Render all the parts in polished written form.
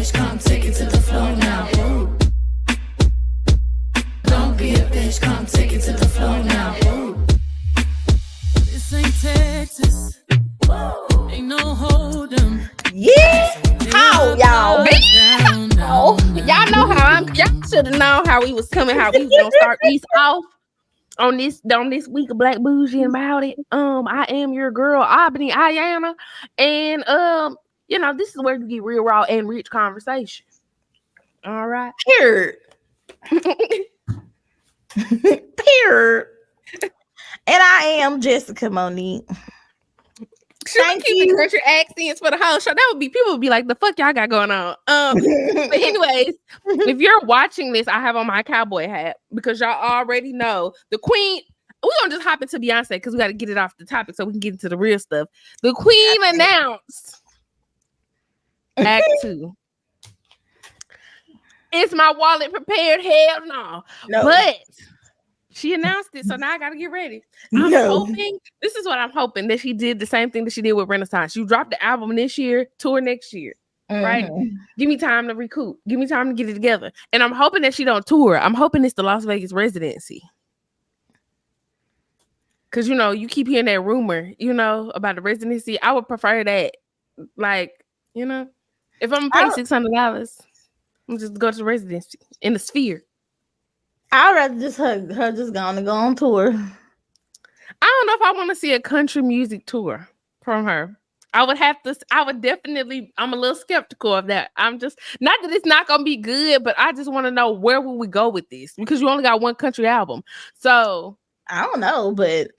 bitch, come take it to the floor now. Ooh. Don't be a bitch, come take it to the floor now. Ooh. This ain't Texas. Woo. Ain't no hold 'em. Yeah. How y'all? Y'all know how y'all should have known how we was coming, how we was gonna start these off on this week of Black Bougie Bout It. I am your girl, Albany Ayana, and this is where you get real raw and rich conversation. All right. Period. Period. And I am Jessica Monique. Should we keep the country accents for the whole show? That would be, people would be like, the fuck y'all got going on? But anyways, if you're watching this, I have on my cowboy hat because y'all already know the queen. We're gonna just hop into Beyonce because we got to get it off the topic so we can get into the real stuff. The queen announced Act 2. Is my wallet prepared? Hell no. But she announced it, so now I gotta get ready. I'm hoping, this is what I'm hoping, that she did the same thing that she did with Renaissance. You dropped the album this year, tour next year, right? Give me time to recoup. Give me time to get it together. And I'm hoping that she don't tour. I'm hoping it's the Las Vegas residency. Because, you keep hearing that rumor, about the residency. I would prefer that. Like, if I'm going to pay $600, I'm just go to the residency in the Sphere. I'd rather just her just gonna go on tour. I don't know if I want to see a country music tour from her. I would definitely, I'm a little skeptical of that. I'm just, not that it's not going to be good, but I just want to know, where will we go with this? Because you only got one country album. So I don't know, but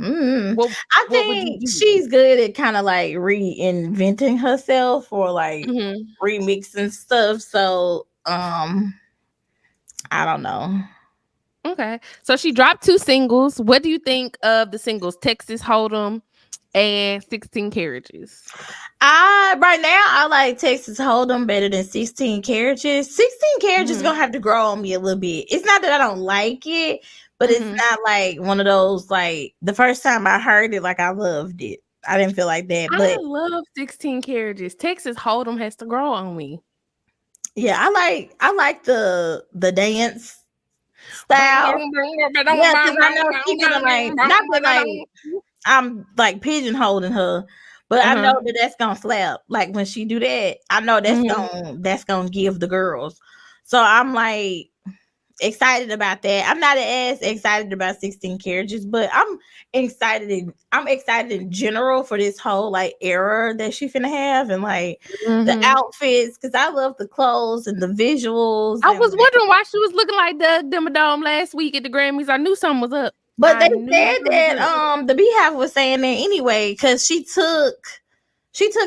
I think she's good at kind of like reinventing herself or like remixing stuff. So, I don't know. Okay. So she dropped 2 singles. What do you think of the singles? Texas Hold'em and 16 Carriages. Right now I like Texas Hold'em better than 16 Carriages. 16 Carriages is gonna have to grow on me a little bit. It's not that I don't like it, but it's not like one of those, like the first time I heard it, like I loved it. I didn't feel like that. But I love 16 Carriages. Texas Hold'em has to grow on me. Yeah, I like the dance style. Yeah, I know she's gonna like, not that like I'm like pigeonholing her, but I know that that's gonna slap. Like when she do that, I know that's gonna give the girls. So I'm like excited about that. I'm not as excited about 16 Carriages, but I'm excited in general for this whole like era that she finna have, and like the outfits, because I love the clothes and the visuals. I was wondering why she was looking like Doug Dimmadome last week at the Grammys. I knew something was up. But they said that the Beehive was saying that anyway, because she took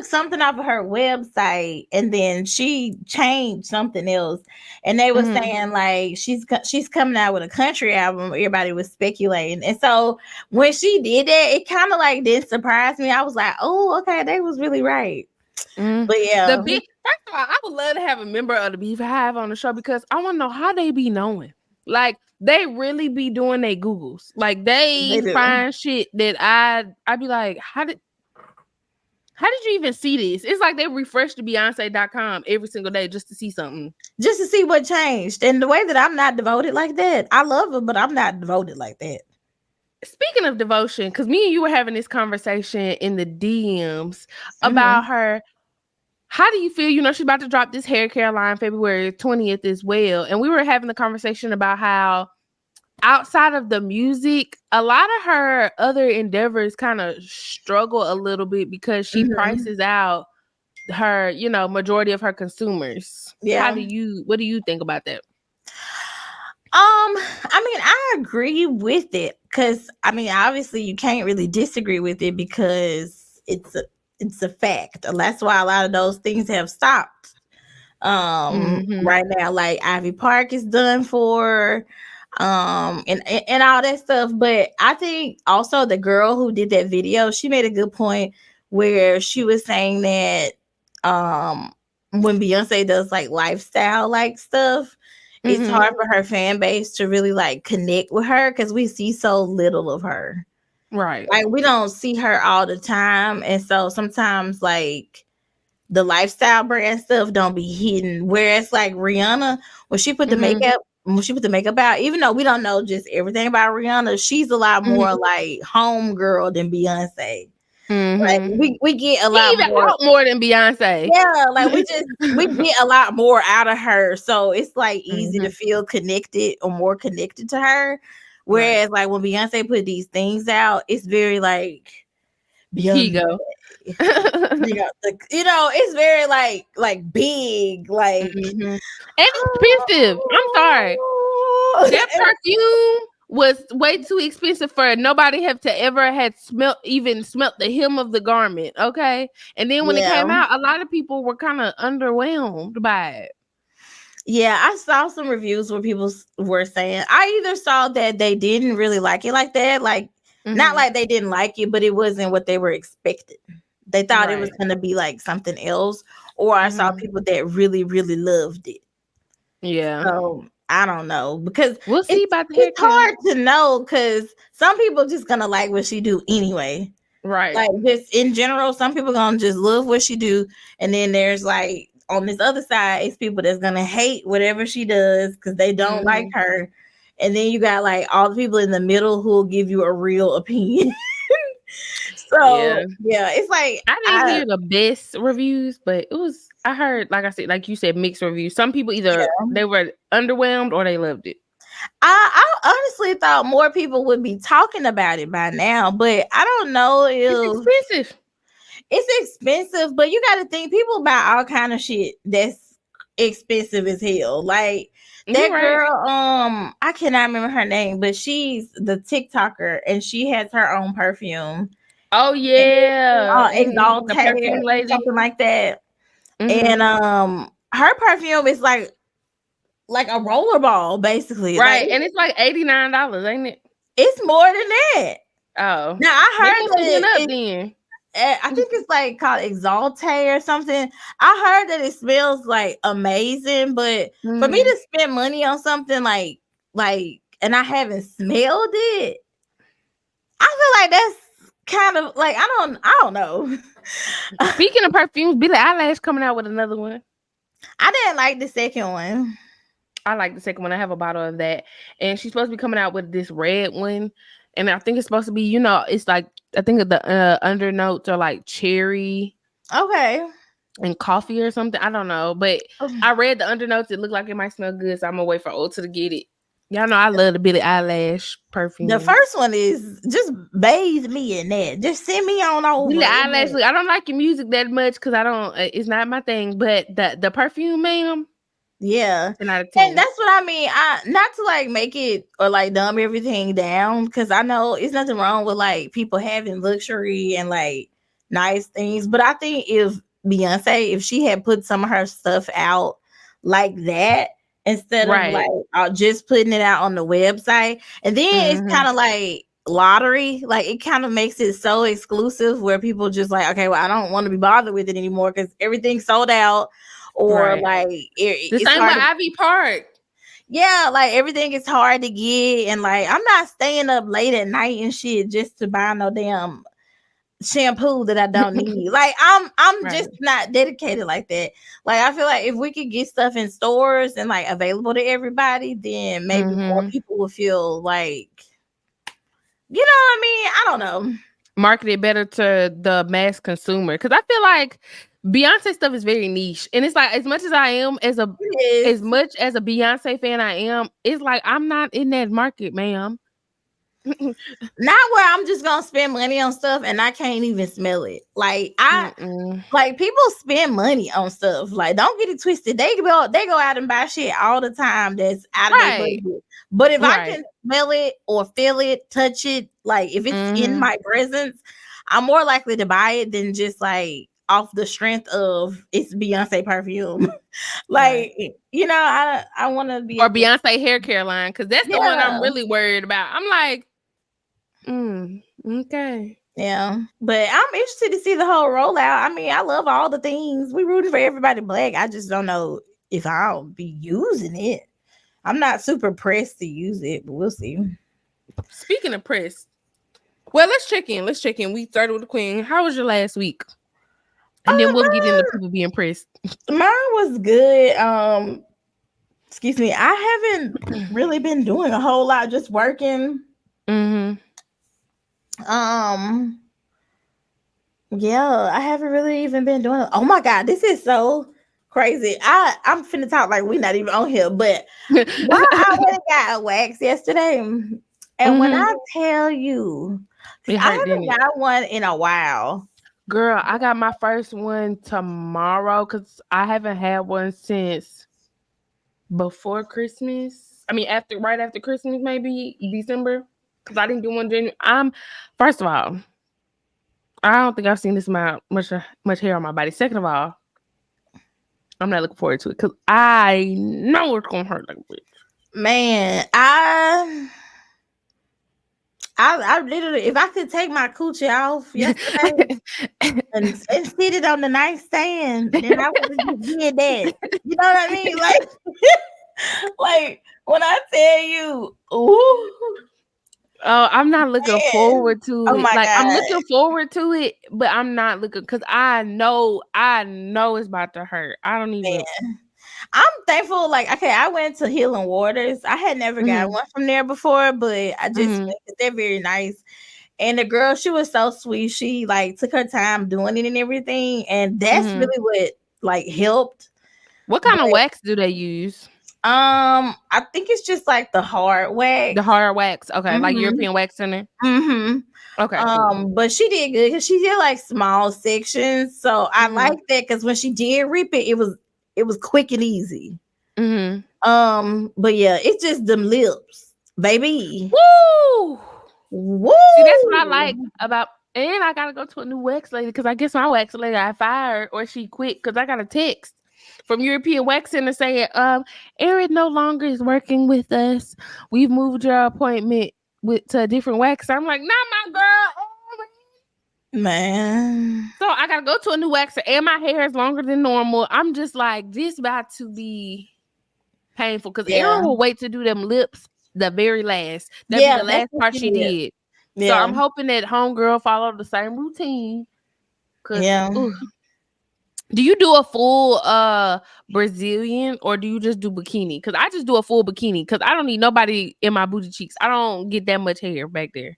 something off of her website and then she changed something else, and they were saying like she's coming out with a country album. Everybody was speculating, and so when she did that, it kind of like didn't surprise me. I was like, oh, okay, they was really right. But yeah, first of all, I would love to have a member of the Beehive on the show because I want to know how they be knowing. Like, they really be doing their Googles. Like, they find shit that I'd be like, how did you even see this? It's like they refresh the Beyonce.com every single day just to see something. Just to see what changed. And the way that I'm not devoted like that, I love her, but I'm not devoted like that. Speaking of devotion, because me and you were having this conversation in the DMs about her. How do you feel? She's about to drop this hair care line February 20th as well. And we were having the conversation about how outside of the music, a lot of her other endeavors kind of struggle a little bit because she prices out her, majority of her consumers. Yeah. What do you think about that? I agree with it because obviously you can't really disagree with it because it's a fact. That's why a lot of those things have stopped. Right now, like Ivy Park is done for, and all that stuff. But I think also the girl who did that video, she made a good point where she was saying that when Beyonce does like lifestyle like stuff, it's hard for her fan base to really like connect with her because we see so little of her. Right. Like we don't see her all the time. And so sometimes like the lifestyle brand stuff don't be hidden. Whereas like Rihanna, when she put the makeup out, even though we don't know just everything about Rihanna, she's a lot more like home girl than Beyonce. Like we get a She lot even more. out more than Beyonce. Yeah, like we get a lot more out of her, so it's like easy to feel connected or more connected to her. Whereas like when Beyonce put these things out, it's very like Here you Beyonce. go. It's very like big, like And expensive. I'm sorry. That perfume was way too expensive for nobody have to ever had smelt the hem of the garment. Okay. And then when it came out, a lot of people were kind of underwhelmed by it. Yeah, I saw some reviews where people were saying, I either saw that they didn't really like it like that, like not like they didn't like it, but it wasn't what they were expecting. They thought it was going to be like something else, or I saw people that really, really loved it. Yeah. So I don't know, because we'll see about the it's hard to know, because some people just gonna like what she do anyway. Right. Like just in general, some people gonna just love what she do, and then there's like on this other side, it's people that's gonna hate whatever she does because they don't like her. And then you got like all the people in the middle who will give you a real opinion. So yeah, it's like I didn't hear the best reviews, but I heard, like I said, like you said, mixed reviews. Some people either they were underwhelmed or they loved it. I honestly thought more people would be talking about it by now, but I don't know if it's expensive. It's expensive, but you got to think people buy all kind of shit that's expensive as hell. Like that girl, I cannot remember her name, but she's the TikToker and she has her own perfume. Oh yeah, Exalt the perfume lady, something like that. And her perfume is like a rollerball, basically. Right, like, and it's like $89, ain't it? It's more than that. Oh, now I heard that then. I think it's like called Exalt or something. I heard that it smells like amazing, but for me to spend money on something like and I haven't smelled it, I feel like that's kind of like I don't know. Speaking of perfumes, Billie Eilish coming out with another one. I didn't like the second one. I like the second one. I have a bottle of that, and she's supposed to be coming out with this red one, and I think it's supposed to be, it's like I think the undernotes are like cherry, and coffee or something. I don't know, but I read the undernotes. It looked like it might smell good, so I'm gonna wait for Ulta to get it. Y'all know I love the Billie Eilish perfume. The first one is just bathe me in that. Just send me on over. Billie Eilish. Look, I don't like your music that much because I don't. It's not my thing. But the perfume, ma'am. Yeah, and that's what I mean. Not to like make it or like dumb everything down, because I know it's nothing wrong with like people having luxury and like nice things, but I think if Beyonce, if she had put some of her stuff out like that instead of like just putting it out on the website, and then it's kind of like lottery, like it kind of makes it so exclusive where people just like, okay, well, I don't want to be bothered with it anymore because everything's sold out. Or like the same with Ivy Park. Yeah, like everything is hard to get, and like I'm not staying up late at night and shit just to buy no damn shampoo that I don't need. Like I'm just not dedicated like that. Like I feel like if we could get stuff in stores and like available to everybody, then maybe more people will feel like, you know what I mean? I don't know. Market it better to the mass consumer, because I feel like Beyonce stuff is very niche, and it's like as much as I am as much as a Beyonce fan I am, it's like I'm not in that market, ma'am. Not where I'm just gonna spend money on stuff and I can't even smell it. Like like people spend money on stuff. Like don't get it twisted. They go out and buy shit all the time that's out of their budget. But if I can smell it or feel it, touch it, like if it's in my presence, I'm more likely to buy it than just like off the strength of it's Beyonce perfume. Like, I want to be or Beyonce hair care line, because that's the one I'm really worried about. I'm like, okay. Yeah, but I'm interested to see the whole rollout. I mean, I love all the things. We rooting for everybody black. I just don't know if I'll be using it. I'm not super pressed to use it, but we'll see. Speaking of pressed, well, let's check in. We started with the Queen. How was your last week? And then we'll get into people being pressed. Mine was good. Excuse me. I haven't really been doing a whole lot, just working. Mm-hmm. Yeah, I haven't really even been doing it. Oh my God, this is so crazy. I'm finna talk like we're not even on here, but I went and got a wax yesterday. And when I tell you, It I hurt, haven't got one in a while. Girl, I got my first one tomorrow because I haven't had one since before Christmas. I mean, right after Christmas, maybe December, because I didn't get one during. First of all, I don't think I've seen this amount much hair on my body. Second of all, I'm not looking forward to it because I know it's gonna hurt like a bitch. Man, I literally, if I could take my coochie off yesterday and sit it on the nightstand, then I would have did that. You know what I mean? Like, like when I tell you, ooh. Oh, I'm not looking forward to it. Oh my God. I'm looking forward to it, but I'm not looking because I know it's about to hurt. I don't even. Man. I'm thankful. Like, okay, I went to Healing Waters. I had never got one from there before, but I just went. They're very nice. And the girl, she was so sweet. She like took her time doing it and everything, and that's really what like helped. What kind of wax do they use? I think it's just like the hard wax. The hard wax, okay, like European Wax Center. Okay. Cool. But she did good because she did like small sections, so I like that because when she did rip it, it was quick and easy. But yeah, it's just them lips, baby. Woo! Woo! See, that's what I like about. And I gotta go to a new wax lady because I guess my wax lady got fired or she quit because I got a text from European Wax Center saying, Erin no longer is working with us. We've moved your appointment to a different wax. I'm like, not my girl. Man. So I gotta go to a new waxer and my hair is longer than normal. I'm just like, this about to be painful because Erin will wait to do them lips the very last. That'd be the last part she did. Yeah. So I'm hoping that homegirl followed the same routine. Do you do a full Brazilian or do you just do bikini? Because I just do a full bikini because I don't need nobody in my booty cheeks. I don't get that much hair back there.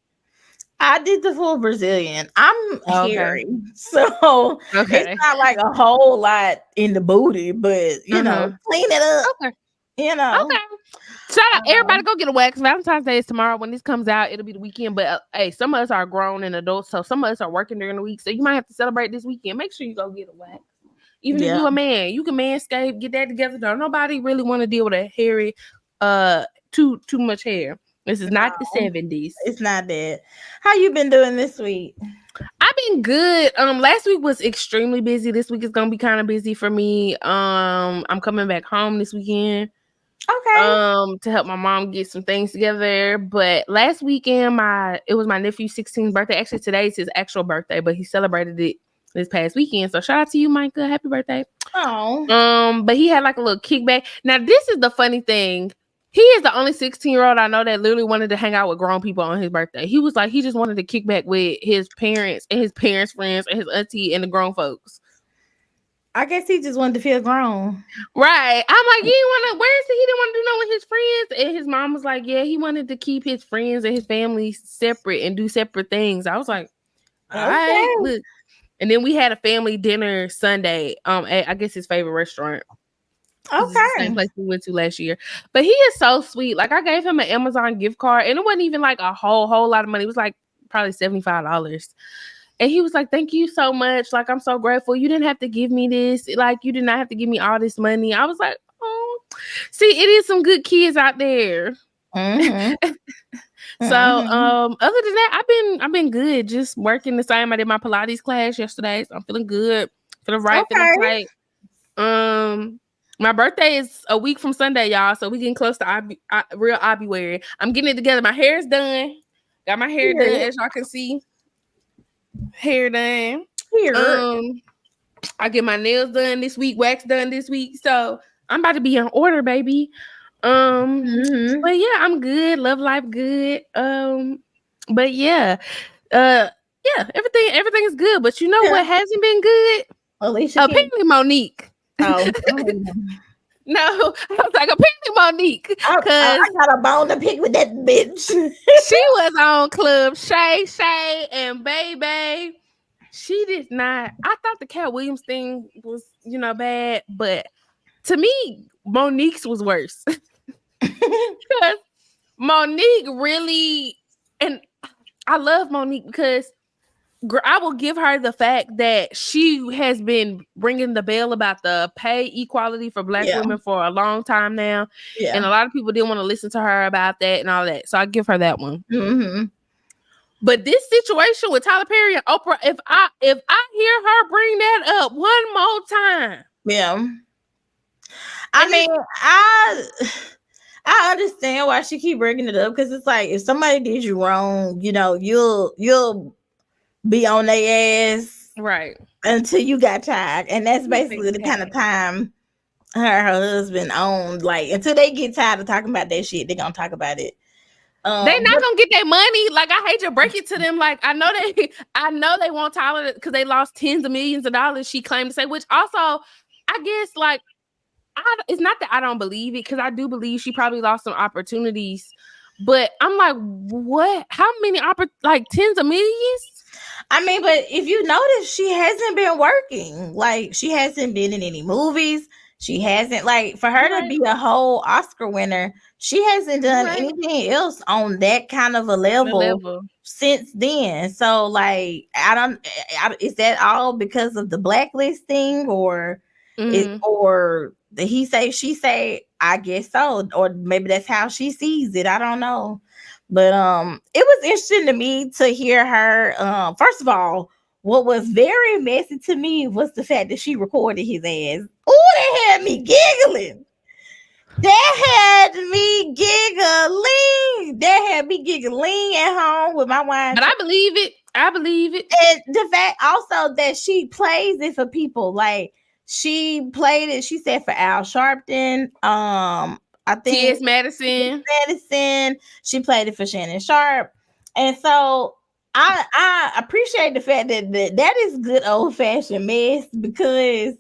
I did the full Brazilian. I'm hairy, so it's not like a whole lot in the booty, but you know, clean it up. Okay. You know. Okay. Shout out everybody, go get a wax. Valentine's Day is tomorrow. When this comes out, it'll be the weekend. But hey, some of us are grown and adults, so some of us are working during the week. So you might have to celebrate this weekend. Make sure you go get a wax. Even if you're a man, you can manscape, get that together. Don't nobody really want to deal with a hairy, too much hair. This is not the 70s. It's not that. How you been doing this week? I've been good. Last week was extremely busy. This week is gonna be kind of busy for me. I'm coming back home this weekend. Okay. To help my mom get some things together. But last weekend, it was my nephew's 16th birthday. Actually, today's his actual birthday, but he celebrated it this past weekend. So shout out to you, Micah. Happy birthday. Oh. But he had like a little kickback. Now, this is the funny thing. He is the only 16-year-old I know that literally wanted to hang out with grown people on his birthday. He was like, he just wanted to kick back with his parents and his parents' friends and his auntie and the grown folks. I guess he just wanted to feel grown. Right. I'm like, you want to, where is he? He didn't want to do nothing with his friends. And his mom was like, yeah, he wanted to keep his friends and his family separate and do separate things. I was like, all right, look. And then we had a family dinner Sunday at, I guess, his favorite restaurant. Okay. The same place we went to last year. But he is so sweet. Like, I gave him an Amazon gift card, and it wasn't even like a whole lot of money. It was like probably $75. And he was like, thank you so much. Like, I'm so grateful. You didn't have to give me this. Like, you did not have to give me all this money. I was like, oh. See, it is some good kids out there. So, other than that, I've been good. Just working the same. I did my Pilates class yesterday, so I'm feeling good. Feeling right, feeling tight. My birthday is a week from Sunday, y'all. So we getting close to real Obituary. I'm getting it together. My hair is done. Got my hair done, as y'all can see. Hair done. I get my nails done this week, wax done this week. So I'm about to be in order, baby. But yeah, I'm good. Love life good. But yeah, everything is good. But you know what hasn't been good? Alicia Keys. Apparently Monique. Oh. No, I was like, apparently Monique. Because I got a bone to pick with that bitch. she was on Club Shay Shay and Baby. She did not. I thought the Cat Williams thing was, bad, but to me, Monique's was worse. Because Monique really, and I love Monique because I will give her the fact that she has been ringing the bell about the pay equality for Black women for a long time now. Yeah. And a lot of people didn't want to listen to her about that and all that. So I give her that one. Mm-hmm. But this situation with Tyler Perry and Oprah, if I hear her bring that up one more time. Yeah. I understand why she keep bringing it up, because it's like, if somebody did you wrong, you'll be on their ass right until you got tired. And that's basically the kind of time her husband owned. Like, until they get tired of talking about that shit, they're gonna talk about it. They not gonna get their money. Like, I hate to break it to them. Like, I know they want Tyler because they lost tens of millions of dollars, she claimed to say, which also, I guess, like, it's not that I don't believe it, because I do believe she probably lost some opportunities. But I'm like, what? How many like tens of millions? I mean, but if you notice, she hasn't been working. Like, she hasn't been in any movies. She hasn't, like, for her to be a whole Oscar winner, she hasn't done anything else on that kind of a level since then. So, like, is that all because of the blacklist thing, or or the he say, she say? I guess so, or maybe that's how she sees it. I don't know. But it was interesting to me to hear her. First of all, what was very messy to me was the fact that she recorded his ass. Oh, that had me giggling. That had me giggling. That had me giggling at home with my wine. But I believe it. And the fact also that she plays it for people. Like, she played it, she said, for Al Sharpton. I think T.S. Madison. She played it for Shannon Sharp. And so I appreciate the fact that is good old fashioned mess, because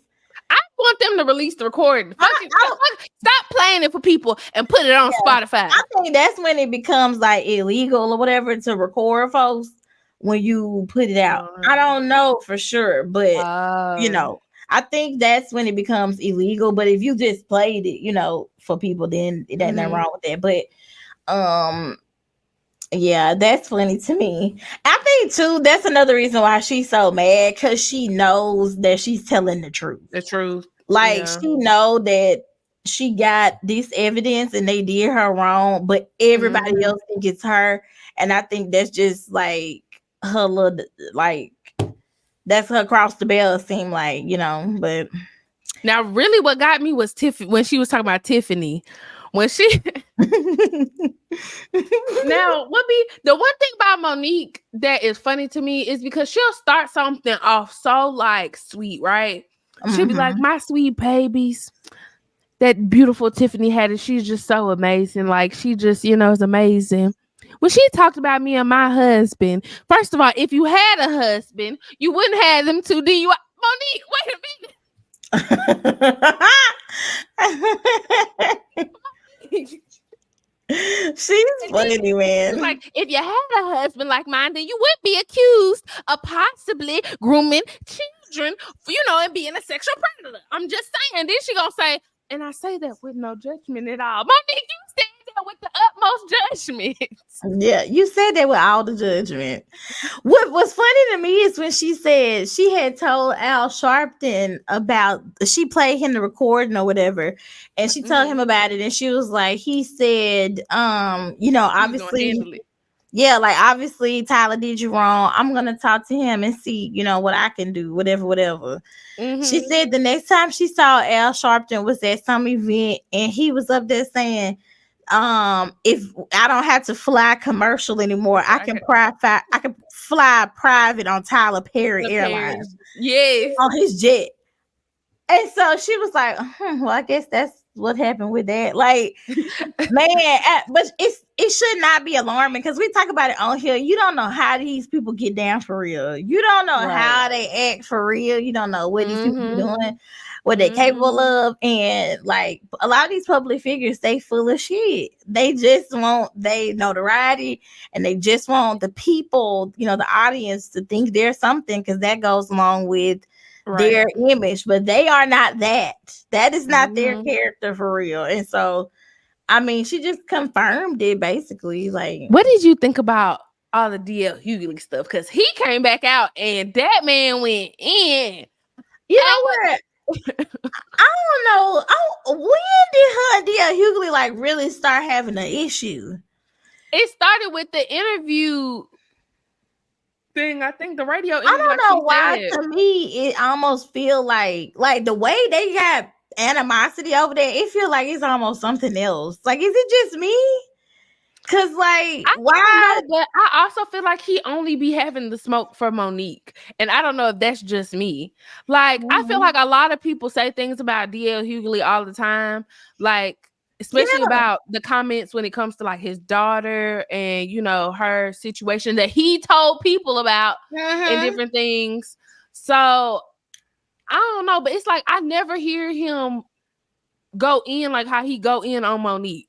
I want them to release the recording. Stop playing it for people and put it on Spotify. I think that's when it becomes like illegal or whatever to record folks, when you put it out. I don't know for sure, but I think that's when it becomes illegal. But if you just played it, for people, then it ain't nothing wrong with that. But yeah, that's funny to me. I think too, that's another reason why she's so mad, because she knows that she's telling the truth. Like, she know that she got this evidence and they did her wrong, but everybody else think it's her. And I think that's just like her little, like, that's her cross the bell, seem like, but now really what got me was Tiffany, when she was talking about Tiffany, when she now what be the one thing about Monique that is funny to me is because she'll start something off so like sweet, right? She'll be like, my sweet babies, that beautiful Tiffany had it, she's just so amazing, like, she just is amazing. When she talked about me and my husband, first of all, if you had a husband, you wouldn't have them two, do you? Monique, wait a minute. She's funny, man. Like, if you had a husband like mine, then you wouldn't be accused of possibly grooming children, and being a sexual predator. I'm just saying. Then she gonna say, and I say that with no judgment at all. Monique, you said that with the utmost judgment. Yeah, you said that with all the judgment. What was funny to me is when she said she had told Al Sharpton about, she played him the recording or whatever, and she told him about it, and she was like, he said, obviously, yeah, like, obviously Tyler did you wrong. I'm gonna talk to him and see, what I can do, whatever. She said the next time she saw Al Sharpton was at some event, and he was up there saying, if I don't have to fly commercial anymore, I can fly private on Tyler Perry Airlines. Yes, on his jet. And so she was like, well, I guess that's what happened with that. Like, man, but it should not be alarming because we talk about it on here. You don't know how these people get down for real. You don't know how they act for real. You don't know what these people be doing, what they capable of. And like a lot of these public figures, they full of shit. They just want they notoriety and they just want the people, you know, the audience to think they're something because that goes along with their image, but they are not that. That is not their character for real. And so I mean, she just confirmed it basically. Like, what did you think about all the DL Hughley stuff? Because he came back out and that man went in. You know what? I don't know. When did her and DL Hughley like really start having an issue? It started with the interview thing. I think the radio interview. I don't know why. To me, it almost feel like the way they got animosity over there, it feel like it's almost something else. Like, is it just me? Cause like, why? Don't know, but I also feel like he only be having the smoke for Monique, and I don't know if that's just me. Like, I feel like a lot of people say things about DL Hughley all the time, like especially about the comments when it comes to like his daughter and you know her situation that he told people about and different things. So I don't know, but it's like I never hear him go in like how he go in on Monique.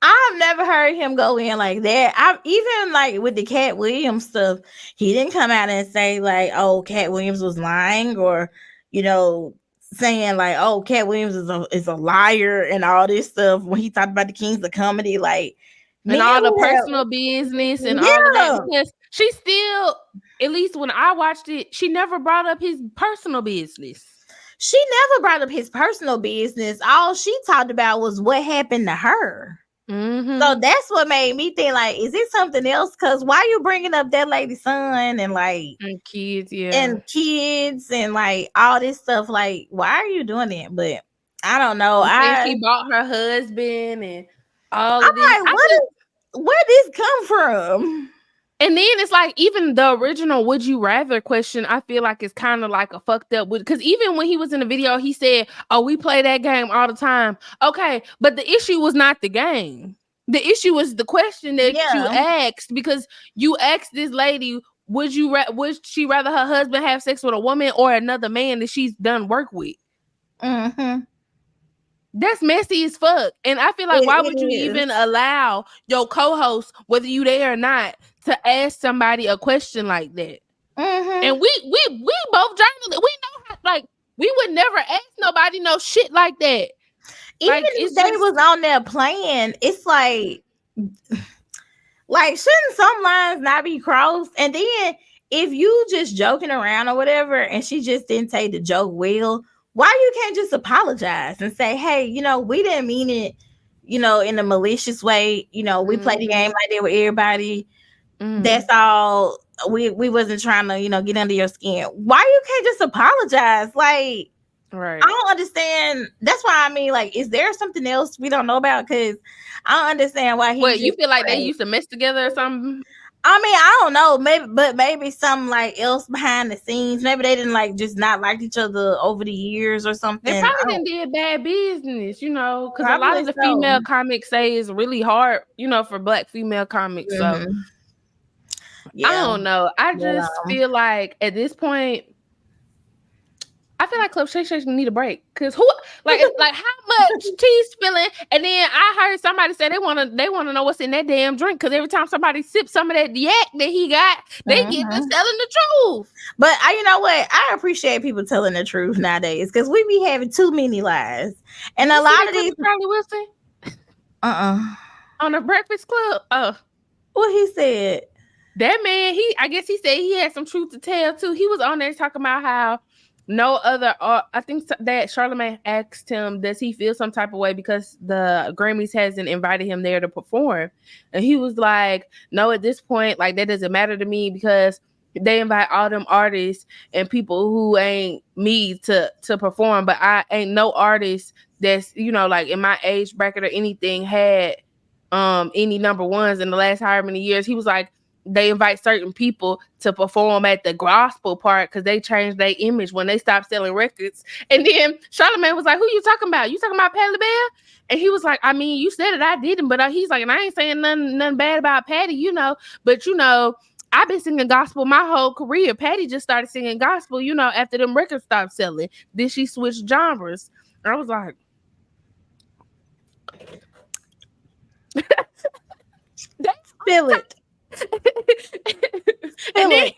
I've never heard him go in like that. I've even like with the Cat Williams stuff, he didn't come out and say like, "Oh, Cat Williams was lying," or you know, saying like, "Oh, Cat Williams is a liar" and all this stuff. When he talked about the Kings of Comedy, like, and all the personal business and all of that, because she still, at least when I watched it, she never brought up his personal business. She never brought up his personal business. All she talked about was what happened to her. So that's what made me think like, is it something else? Because why you bringing up that lady's son and like and kids, and like all this stuff? Like, why are you doing it? But I don't know. She bought her husband and all of this. Like, where this come from? And then it's like even the original "Would You Rather" question, I feel like it's kind of like a fucked up because even when he was in the video, he said, "Oh, we play that game all the time." Okay, but the issue was not the game. The issue was the question that you asked, because you asked this lady, would she rather her husband have sex with a woman or another man that she's done work with? That's messy as fuck. And I feel like why would you even allow your co-host, whether you there or not, to ask somebody a question like that? And we both journalists, we know how, like, we would never ask nobody no shit like that. Even like, if they was on there playing, it's like shouldn't some lines not be crossed? And then if you just joking around or whatever and she just didn't take the joke well, why you can't just apologize and say, hey, you know, we didn't mean it, you know, in a malicious way. You know, we played the game like that with everybody. That's all. We wasn't trying to, you know, get under your skin. Why you can't just apologize? Like, I don't understand. That's why I mean, like, is there something else we don't know about? Because I don't understand why he. Well, you feel like they used to mess together or something? I mean, I don't know. Maybe something like else behind the scenes. Maybe they didn't like just not like each other over the years or something. They probably did bad business, you know, because a lot of the female comics say it's really hard, you know, for Black female comics. So I don't know. I just feel like at this point, I feel like Club Shay Shay need a break, because who like how much tea spilling, and then I heard somebody say they want to know what's in that damn drink, because every time somebody sips some of that yak that he got, they get to telling the truth. But you know what? I appreciate people telling the truth nowadays, because we be having too many lies, and a lot of these. Charlie Wilson. On the Breakfast Club. What he said? That man, I guess he said he had some truth to tell too. He was on there talking about how. No other, I think that Charlamagne asked him, does he feel some type of way because the Grammys hasn't invited him there to perform? And he was like, no, at this point, like, that doesn't matter to me, because they invite all them artists and people who ain't me to perform, but I ain't no artist that's, you know, like in my age bracket or anything had any number ones in the last however many years. He was like, they invite certain people to perform at the gospel part because they changed their image when they stopped selling records. And then Charlamagne was like, "Who you talking about? You talking about Patti LaBelle?" And he was like, "I mean, you said it, I didn't, but he's like, and I ain't saying nothing bad about Patti, you know, but you know, I've been singing gospel my whole career. Patti just started singing gospel, you know, after them records stopped selling. Then she switched genres." And I was like, Feel it. and then he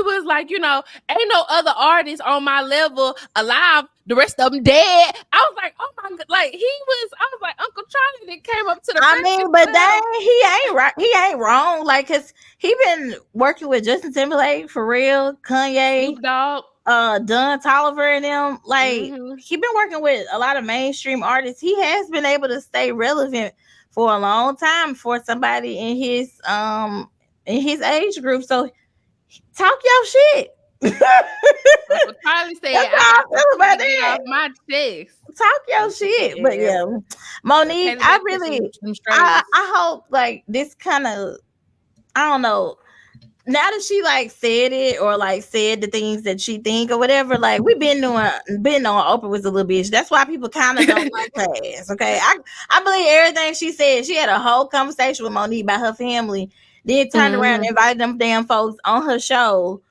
was like, you know, ain't no other artist on my level alive. The rest of them dead. I was like, oh my god, like I was like, Uncle Charlie that came up to the. I mean, but dang, he ain't right. He ain't wrong. Like, cause he been working with Justin Timberlake for real, Kanye, Snoop Dogg, Don Toliver and them. Like, he been working with a lot of mainstream artists. He has been able to stay relevant for a long time for somebody in his age group. So talk your shit. Charlie said, "I feel about that. Off my chest. Talk your shit." Yeah. But yeah, Monique, I hope like this kind of, I don't know. Now that she like said it or like said the things that she think or whatever, like we've been on Oprah was a little bitch. That's why people kind of don't like her ass. Okay, I believe everything she said. She had a whole conversation with Monique about her family, then turned around and invited them damn folks on her show,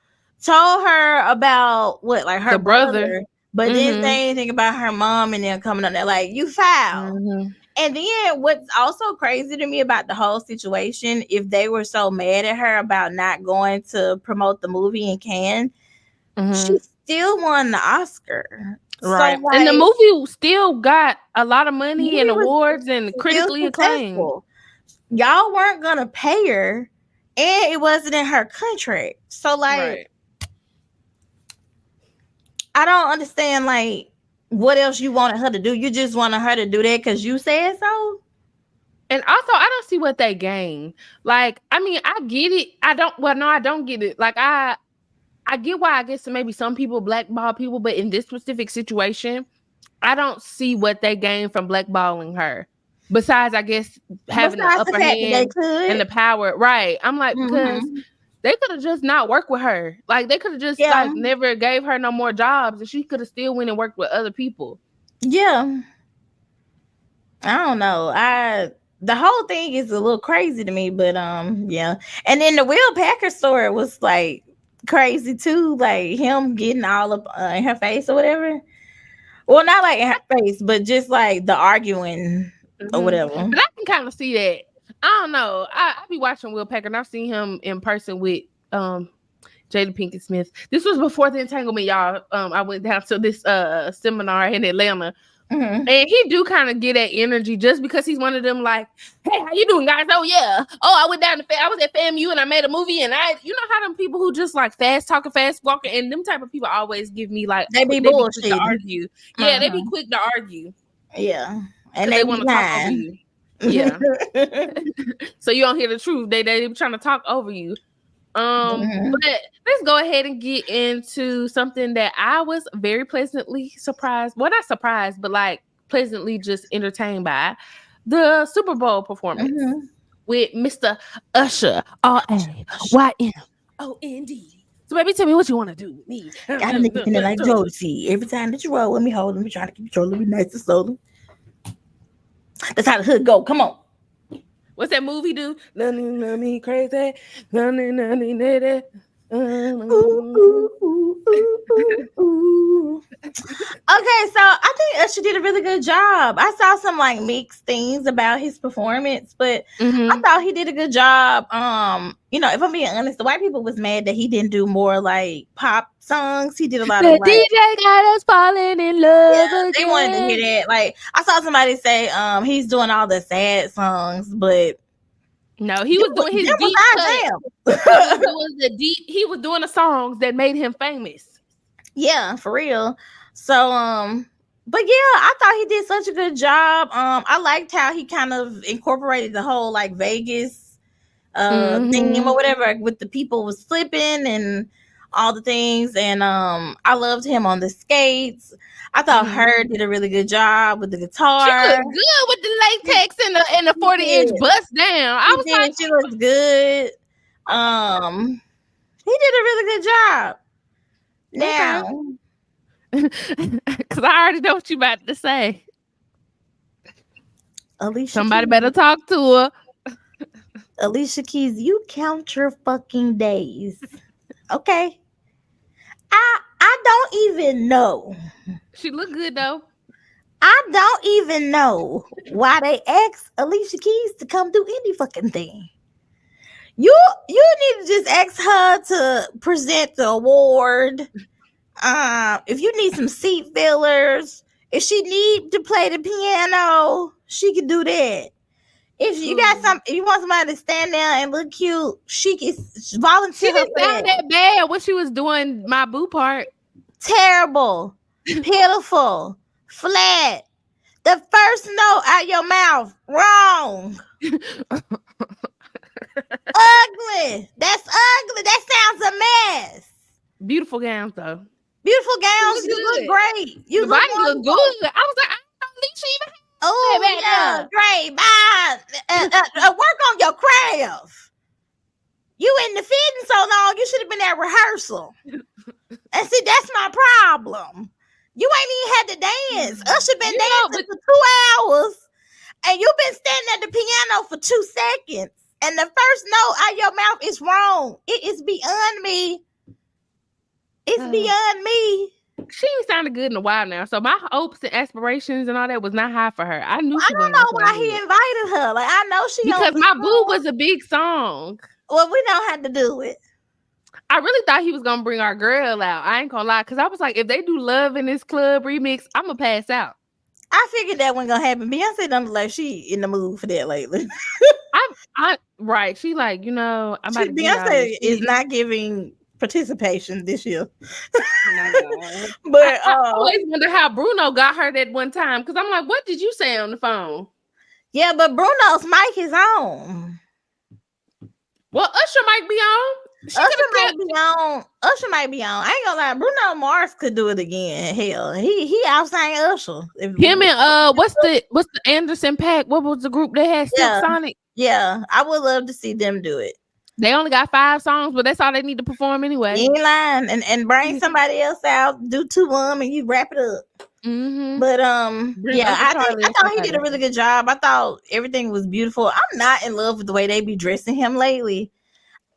told her about what like her brother, but didn't say anything about her mom and them coming on there like you foul. And then what's also crazy to me about the whole situation, if they were so mad at her about not going to promote the movie in Cannes, she still won the Oscar. Right. So, like, and the movie still got a lot of money and awards and critically acclaimed. Y'all weren't going to pay her, and it wasn't in her contract. So, like, I don't understand, like, what else you wanted her to do? You just wanted her to do that because you said so? And also, I don't see what they gain. Like, I mean, I get it. I don't get it. Like, I get why I guess maybe some people blackball people, but in this specific situation, I don't see what they gain from blackballing her. Besides, I guess, having the upper hand and the power. Right. I'm like, because they could have just not worked with her. Like, they could have just like never gave her no more jobs, and she could have still went and worked with other people. Yeah. I don't know. The whole thing is a little crazy to me, but yeah. And then the Will Packer story was like crazy too, like him getting all up in her face or whatever. Well, not like in her face, but just like the arguing or whatever. But I can kind of see that. I don't know. I be watching Will Packer, and I've seen him in person with Jada Pinkett Smith. This was before the entanglement, y'all. I went down to this seminar in Atlanta. And he do kind of get that energy just because he's one of them like, hey, how you doing, guys? Oh, yeah. Oh, I went down I was at FAMU and I made a movie, and you know how them people who just like fast talking, fast walking, and them type of people always give me like, they be bullshit to argue. Yeah, they be quick to argue. Yeah. And they want to talk over you. Yeah. So you don't hear the truth. They be trying to talk over you. But let's go ahead and get into something that I was very pleasantly surprised. Well, not surprised, but like pleasantly just entertained by the Super Bowl performance with Mr. Usher, RAYMOND. So baby, tell me what you want to do with me. Got a nigga feeling like Jodeci. Every time that you roll with me, holding me, trying to keep you control, be nice and slowly. That's how the hood go. Come on. What's that movie do? Love me crazy. Okay, so I think Usher did a really good job. I saw some like mixed things about his performance, but I thought he did a good job. You know, if I'm being honest, the white people was mad that he didn't do more like pop songs. He did a lot of like, DJ got us falling in love again. They wanted to hear that. Like, I saw somebody say he's doing all the sad songs, but no, he was doing his deep cut. He was doing the songs that made him famous. Yeah, for real. So but yeah, I thought he did such a good job. I liked how he kind of incorporated the whole like Vegas theme or whatever with the people was flipping and all the things, and I loved him on the skates. I thought her did a really good job with the She guitar. looked good with the latex and the 40-inch bust down. I was like, she looked good. He did a really good job. Now, because I already know what you about to say. Alicia Somebody Keys, better talk to her. Alicia Keys, you count your fucking days. Okay. I don't even know. She looked good though. I don't even know why they asked Alicia Keys to come do any fucking thing. You need to just ask her to present the award. If you need some seat fillers, if she need to play the piano, she can do that. If you if you want somebody to stand there and look cute, she can volunteer. She didn't sound that bad when she was doing my boo part. Terrible, pitiful, flat. The first note out your mouth, wrong. Ugly. That's ugly. That sounds a mess. Beautiful gowns though. Beautiful gowns. You look great. You look good. I was like, I don't think she even. Oh yeah, great. Bye. Work on your craft. You in the fitting so long, you should have been at rehearsal. And see, that's my problem. You ain't even had to dance. Usher been dancing for 2 hours, and you've been standing at the piano for 2 seconds. And the first note out your mouth is wrong. It is beyond me. It's beyond me. She ain't sounded good in a while now. So my hopes and aspirations and all that was not high for her. I knew she don't know why he invited her. Like, I know she because my boo was a big song. Well, we don't have to do it. I really thought he was gonna bring our girl out. I ain't gonna lie, because I was like, if they do Love in This Club remix, I'm gonna pass out. I figured that wasn't gonna happen. Beyonce don't look like she in the mood for that lately. Right. She like, you know, Beyonce is not giving participation this year. But I always wonder how Bruno got her that one time, because I'm like, what did you say on the phone? Yeah, but Bruno's mic is on. Well, Usher might be on. Usher might be on. I ain't gonna lie, Bruno Mars could do it again. Hell, he outsang Usher. Him and what's the Anderson Paak? What was the group they had? Silk Sonic. Yeah, I would love to see them do it. They only got 5 songs, but that's all they need to perform anyway. You ain't lying. And bring somebody else out, do 2 of them, and you wrap it up. But I thought he did a really good job. I thought everything was beautiful. I'm not in love with the way they be dressing him lately.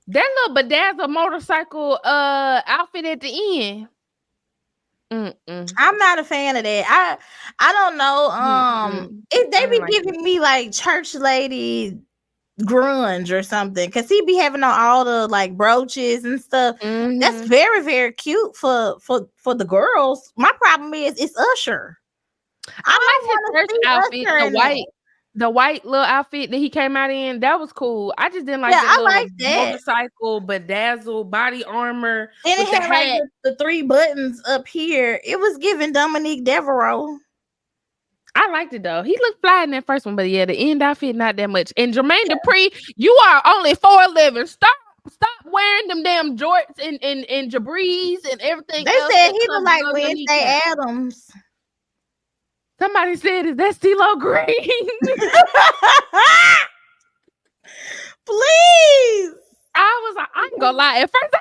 That little bedazzled motorcycle outfit at the end. I'm not a fan of that. I don't know. If they be giving me like church lady grunge or something, because he be having on all the like brooches and stuff. That's very, very cute for the girls. My problem is it's Usher. I like his first outfit, the white little outfit that he came out in. That was cool. I just didn't like that motorcycle bedazzled body armor. And it had like the 3 buttons up here. It was giving Dominique Devereaux. I liked it though. He looked fly in that first one, but yeah, the end outfit not that much. And Jermaine Dupri, you are only 4'11". Stop wearing them damn jorts and Jabris and everything. They said he looked like Wednesday Addams. Somebody said, "Is that CeeLo Green?" Please. I was like, I ain't gonna lie. At first,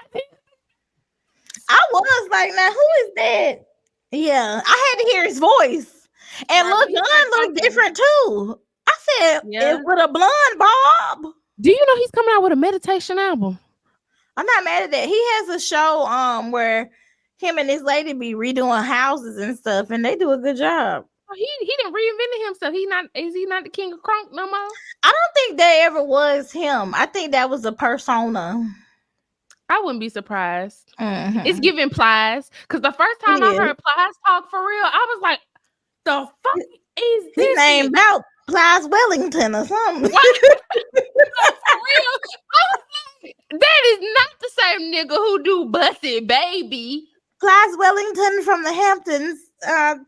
I was like, now who is that? Yeah, I had to hear his voice. And Lil Jon looked different too. I said, with a blonde bob. Do you know he's coming out with a meditation album? I'm not mad at that. He has a show where him and this lady be redoing houses and stuff, and they do a good job. He didn't reinvent himself. Is he not the king of crunk no more? I don't think that ever was him. I think that was a persona. I wouldn't be surprised. It's giving Plies, because the first time I heard Plies talk for real, I was like, the fuck is this? His name about Plies Wellington or something. What? For real? I was like, that is not the same nigga who do Busted Baby. Plies Wellington from the Hamptons.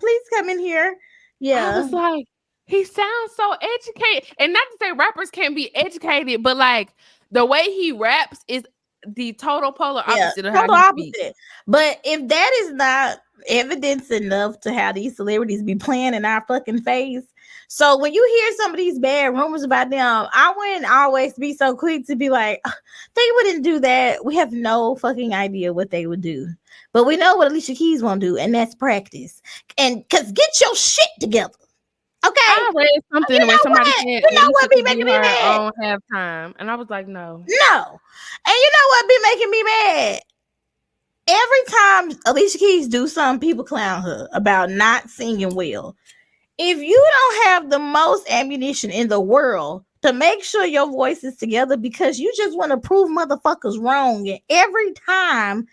Please come in here. Yeah. I was like, he sounds so educated. And not to say rappers can't be educated, but like the way he raps is the total polar Yeah, opposite of how total he speaks. opposite. But if that is not evidence enough to how these celebrities be playing in our fucking face, so when you hear some of these bad rumors about them, I wouldn't always be so quick to be like, "Ugh, they wouldn't do that." We have no fucking idea what they would do. But we know what Alicia Keys won't do, and that's practice. And cause get your shit together. Okay. I read something You where know somebody what? said You know Alicia what be could do making me her mad? own halftime, and I was like, no. No. And you know what be making me mad? Every time Alicia Keys do something, people clown her about not singing well. If you don't have the most ammunition in the world to make sure your voice is together because you just want to prove motherfuckers wrong, and every time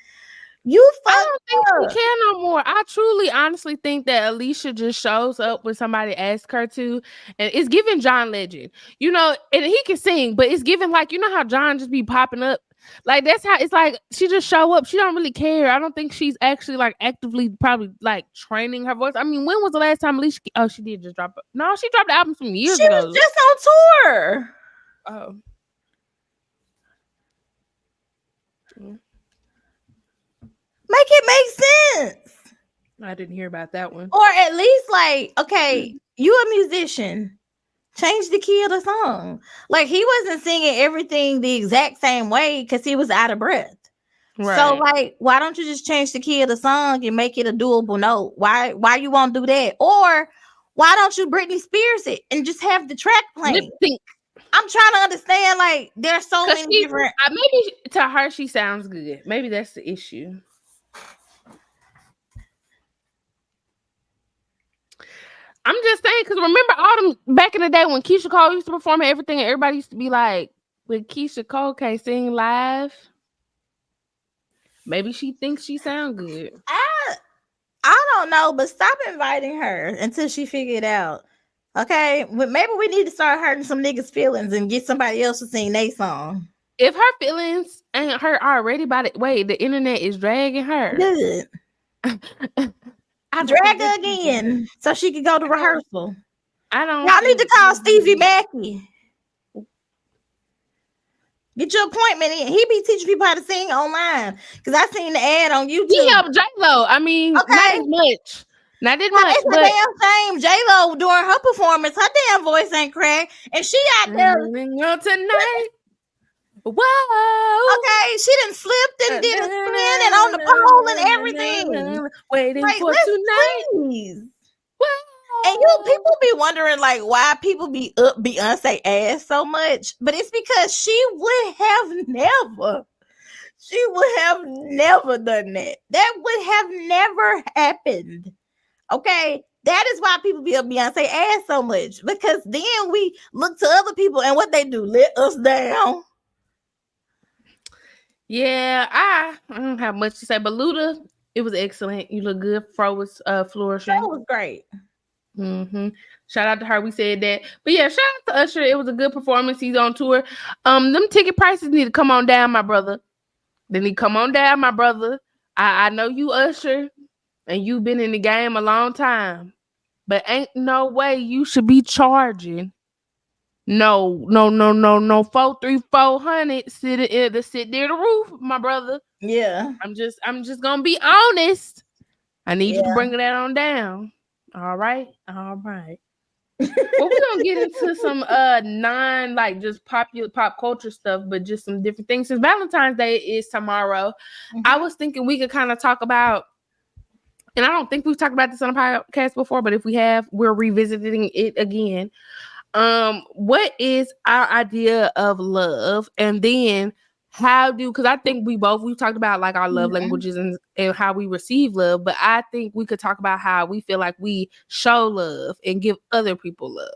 you fuck I don't think up. she can no more. I truly, honestly think that Alicia just shows up when somebody asks her to, and it's giving John Legend, you know, and he can sing, but it's giving like, you know how John just be popping up, like that's how it's like. She just show up. She don't really care. I don't think she's actually like actively probably like training her voice. I mean, when was the last time Alicia? Oh, she did just drop. No, she dropped the album some years She was ago. just on tour. Oh. Mm. Make it make sense. I didn't hear about that one. Or at least like, okay, you a musician. Change the key of the song. Like he wasn't singing everything the exact same way because he was out of breath. Right. So like, why don't you just change the key of the song and make it a doable note? Why you won't do that? Or why don't you Britney Spears it and just have the track Lip playing? sync. I'm trying to understand. Like, there's so many different. Maybe to her she sounds good. Maybe that's the issue. I'm just saying, because remember all them back in the day when Keisha Cole used to perform and everything, and everybody used to be like, "But Keisha Cole can't sing live." Maybe she thinks she sound good. I don't know, but stop inviting her until she figure it out. Okay, maybe we need to start hurting some niggas' feelings and get somebody else to sing their song. If her feelings ain't hurt already by the way the internet is dragging her, Good. Drag her again so she could go to rehearsal. Y'all need to call Stevie Mackey. Get your appointment in. He be teaching people how to sing online. Because I seen the ad on YouTube. He helped J-Lo. I mean, not as much. Not as much. It's the damn same. J-Lo during her performance, her damn voice ain't cracked. And she out there tonight. Whoa. Okay, she done slipped and did a spin and on the pole and everything. Waiting like, for tonight. Please. And people be wondering like why people be up Beyonce ass so much, but it's because she would have never done that. That would have never happened. Okay, that is why people be up Beyonce ass so much, because then we look to other people and what they do, let us down. Yeah, I don't have much to say, but Luda, it was excellent. You look good. Fro was flourishing. That was great. Mm-hmm. Shout out to her. We said that. But yeah, shout out to Usher. It was a good performance. He's on tour. Them ticket prices need to come on down, my brother. They need to come on down, my brother. I know you Usher, and you've been in the game a long time, but ain't no way you should be charging. No, 400 sit near the roof, my brother. Yeah. I'm just gonna be honest. I need you to bring that on down. All right. Well, we're gonna get into some non like just popular pop culture stuff, but just some different things. Since Valentine's Day is tomorrow, I was thinking we could kind of talk about, and I don't think we've talked about this on a podcast before, but if we have, we're revisiting it again. What is our idea of love, and then because I think we've talked about like our love languages and how we receive love, but I think we could talk about how we feel like we show love and give other people love.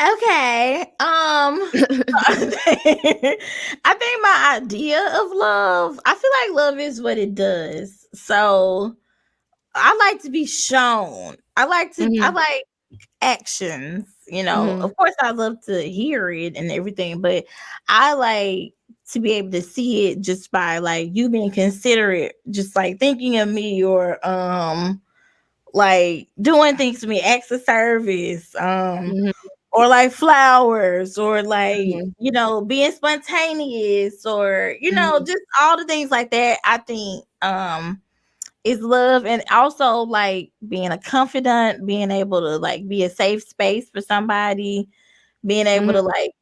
Okay. I think my idea of love, I feel like love is what it does. So I like to be shown. I like actions, Of course I love to hear it and everything, but I like to be able to see it just by like you being considerate, just like thinking of me, or like doing things for me, acts of service, or like flowers, or like, Mm-hmm. being spontaneous, or Mm-hmm. just all the things like that. I think is love. And also like being a confidant, being able to like be a safe space for somebody, being able to like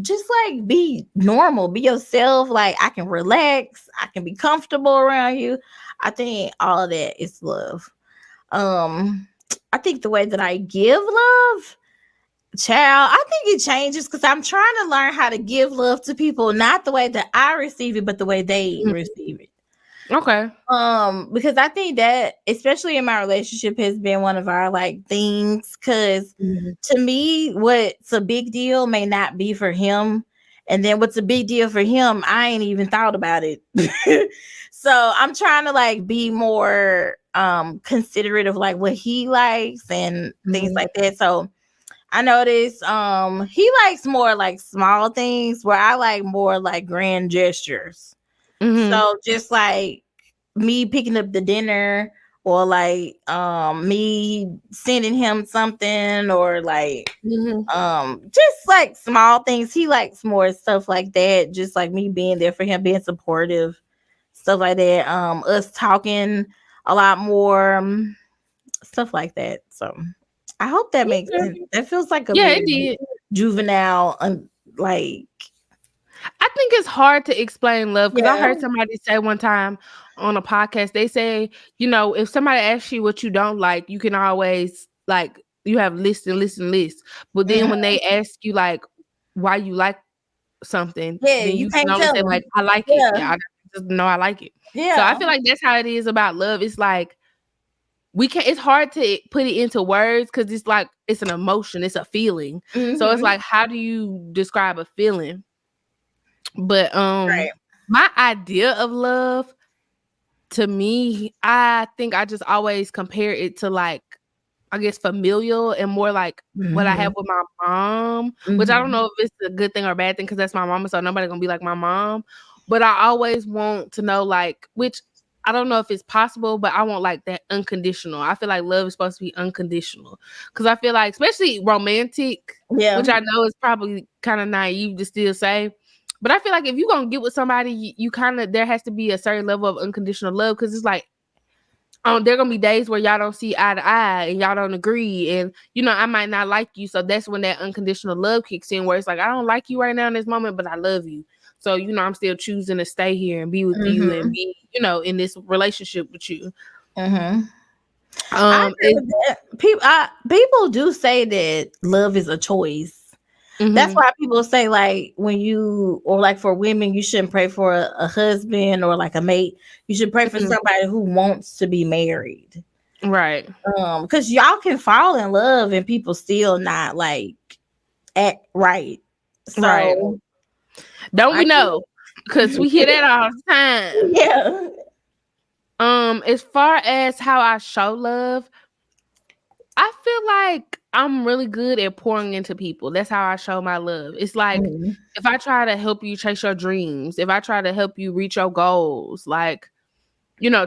just like be normal, be yourself. Like I can relax, I can be comfortable around you. I think all of that is love. um I think the way that I give love, child, I think it changes because I'm trying to learn how to give love to people, not the way that I receive it, but the way they Mm-hmm. receive it. Okay. Because I think that, especially in my relationship, has been one of our like things. Because Mm-hmm. to me, what's a big deal may not be for him, and then what's a big deal for him, I ain't even thought about it. So I'm trying to like be more considerate of like what he likes and things Mm-hmm. like that. So I noticed he likes more like small things, where I like more like grand gestures. Mm-hmm. So just like me picking up the dinner, or like me sending him something, or like Mm-hmm. just like small things. He likes more stuff like that, just like me being there for him, being supportive, stuff like that. Us talking a lot more, stuff like that. So I hope that makes Okay. sense. That feels like a Yeah, it very did. juvenile, like, I think it's hard to explain love because I yeah. heard somebody say one time on a podcast, they say, if somebody asks you what you don't like, you can always like you have list and list and list. But then Mhm. when they ask you like why you like something, Yeah, then you you can can't only tell say them. like I like it. Yeah, Yeah, I just know I like it. So I yeah. feel like that's how it is about love. It's like it's hard to put it into words because it's like it's an emotion, it's a feeling. So it's Hmm. like how do you describe a feeling? But Right. my idea of love, to me, I think I just always compare it to like I guess familial and more like what I have Hmm. with my mom, which I don't Hmm. know if it's a good thing or a bad thing because that's my mama, so nobody gonna be like my mom. But I always want to know like which I don't know if it's possible, but I want like that unconditional. I feel like love is supposed to be unconditional because I feel like especially romantic, Yeah. which I know is probably kind of naive to still say. But I feel like if you're gonna get with somebody, you kind of there has to be a certain level of unconditional love because it's like there gonna be days where y'all don't see eye to eye and y'all don't agree, and I might not like you, so that's when that unconditional love kicks in, where it's like I don't like you right now in this moment, but I love you, so I'm still choosing to stay here and be with you and Hmm. be in this relationship with you. Hmm. I agree It, with that. People do say that love is a choice. That's mm-hmm, why people say like when you, or like for women, you shouldn't pray for a husband or like a mate. You should pray for mm-hmm, somebody who wants to be married. right, Because y'all can fall in love and people still not like act right. right. So Don't I we know? Because we hear that all the time. yeah. As far as how I show love, I feel like I'm really good at pouring into people. That's how I show my love. It's like Mhm. if I try to help you chase your dreams, if I try to help you reach your goals, like,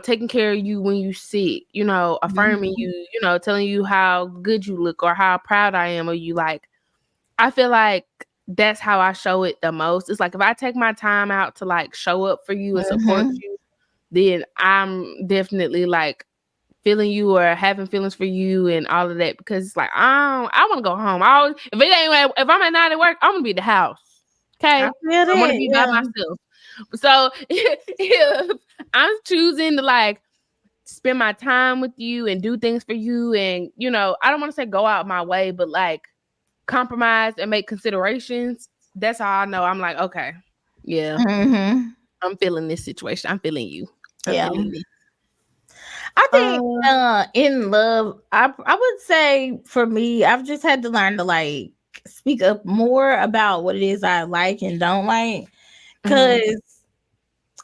taking care of you when you sick, affirming Mhm. you, telling you how good you look or how proud I am of you. Like, I feel like that's how I show it the most. It's like if I take my time out to like show up for you and support Mhm. you, then I'm definitely like feeling you or having feelings for you and all of that because it's like I want to go home. If I'm not at work, I'm gonna be at the house. I Okay, feel I want to that. be by Yeah. myself. So if I'm choosing to like spend my time with you and do things for you, and I don't want to say go out my way, but like compromise and make considerations. That's how I know I'm like okay, yeah, Mhm. I'm feeling this situation. I'm feeling you. I'm Yeah. feeling this. I think Um. in love, I would say for me, I've just had to learn to like speak up more about what it is I like and don't like. Mhm. Cause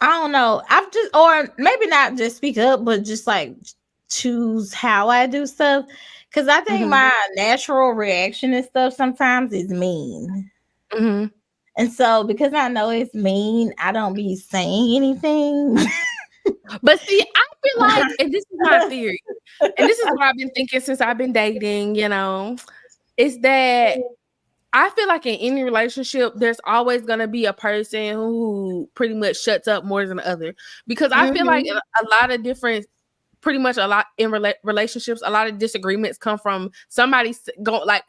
I don't know. I've just, or maybe not just speak up, but just like choose how I do stuff. Cause I think Mhm. my natural reaction and stuff sometimes is mean. Mhm. And so because I know it's mean, I don't be saying anything. But see, I feel like, and this is my theory, and this is what I've been thinking since I've been dating. is that I feel like in any relationship, there's always going to be a person who pretty much shuts up more than the other. Because I feel like a lot of different, pretty much a lot in relationships, a lot of disagreements come from somebody going like,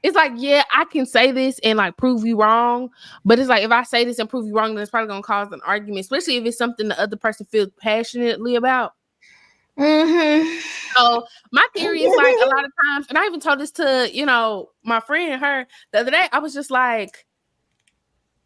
it's like, yeah, I can say this and like prove you wrong. But it's like, if I say this and prove you wrong, then it's probably going to cause an argument, especially if it's something the other person feels passionately about. So my theory is like a lot of times, and I even told this to, you know, my friend, her the other day, I was just like,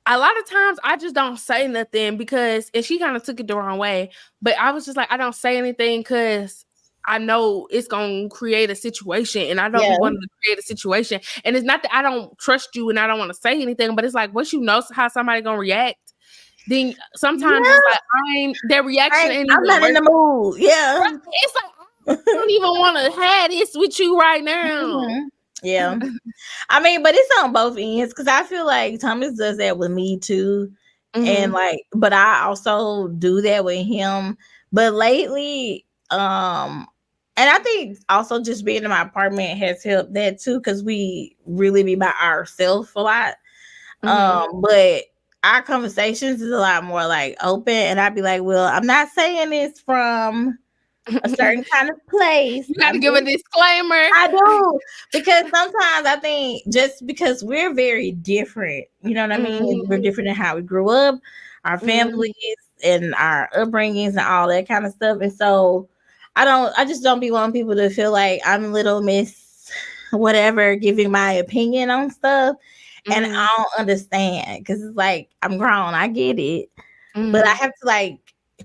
a lot of times I just don't say nothing because, and she kind of took it the wrong way, but I was just like, I don't say anything because I know it's going to create a situation and I don't be wanting to create a situation. And it's not that I don't trust you and I don't want to say anything, but it's like, once you know how somebody going to react, then sometimes it's like, their reaction ain't I'm not in the mood. Yeah. It's like, I don't even want to have this with you right now. Yeah. I mean, but it's on both ends because I feel like Thomas does that with me too. And like, but I also do that with him. But lately, and I think also just being in my apartment has helped that too, because we really be by ourselves a lot. But our conversations is a lot more like open, and I'd be like, well, I'm not saying this from a certain kind of place. You gotta give a disclaimer. I do, because sometimes I think just because we're very different, you know what I mean? We're different in how we grew up, our families and our upbringings and all that kind of stuff. And so I just don't be wanting people to feel like I'm little miss whatever giving my opinion on stuff. And I don't understand because it's like, I'm grown, I get it, but I have to like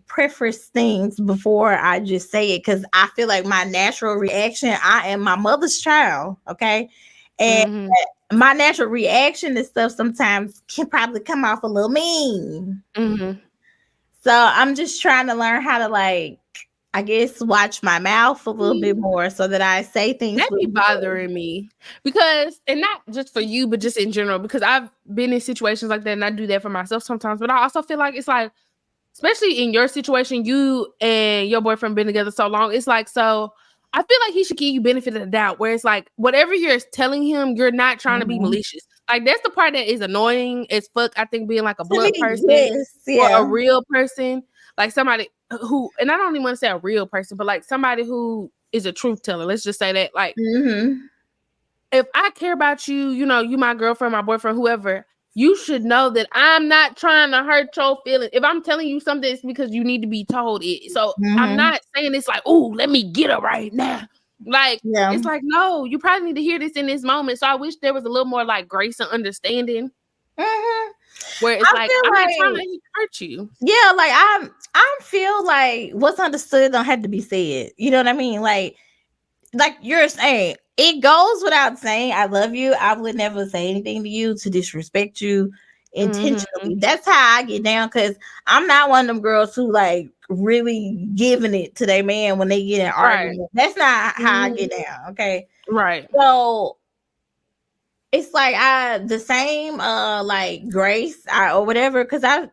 preface things before I just say it, because I feel like my natural reaction, I am my mother's child, okay? And my natural reaction to stuff sometimes can probably come off a little mean. So I'm just trying to learn how to, like, I guess, watch my mouth a little bit more so that I say things. That be bothering me because, and not just for you, but just in general, because I've been in situations like that and I do that for myself sometimes. But I also feel like it's like, especially in your situation, you and your boyfriend been together so long. It's like, so I feel like he should give you benefit of the doubt, where it's like, whatever you're telling him, you're not trying to be malicious. Like, that's the part that is annoying as fuck. I think being like a blood person or a real person, like somebody who, and I don't even want to say a real person, but like somebody who is a truth teller. Let's just say that, like, if I care about you, you know, you my girlfriend, my boyfriend, whoever, you should know that I'm not trying to hurt your feelings. If I'm telling you something, it's because you need to be told it. So I'm not saying it's like, oh, let me get her right now. Like, it's like, no, you probably need to hear this in this moment. So I wish there was a little more like grace and understanding. Where it's like, I'm not trying to hurt you. Yeah, like I feel like what's understood don't have to be said. You know what I mean? Like you're saying, it goes without saying, I love you. I would never say anything to you to disrespect you intentionally. That's how I get down, because I'm not one of them girls who like really giving it to their man when they get in an argument. That's not how I get down. Okay. Right. So it's like the same like grace or whatever, because I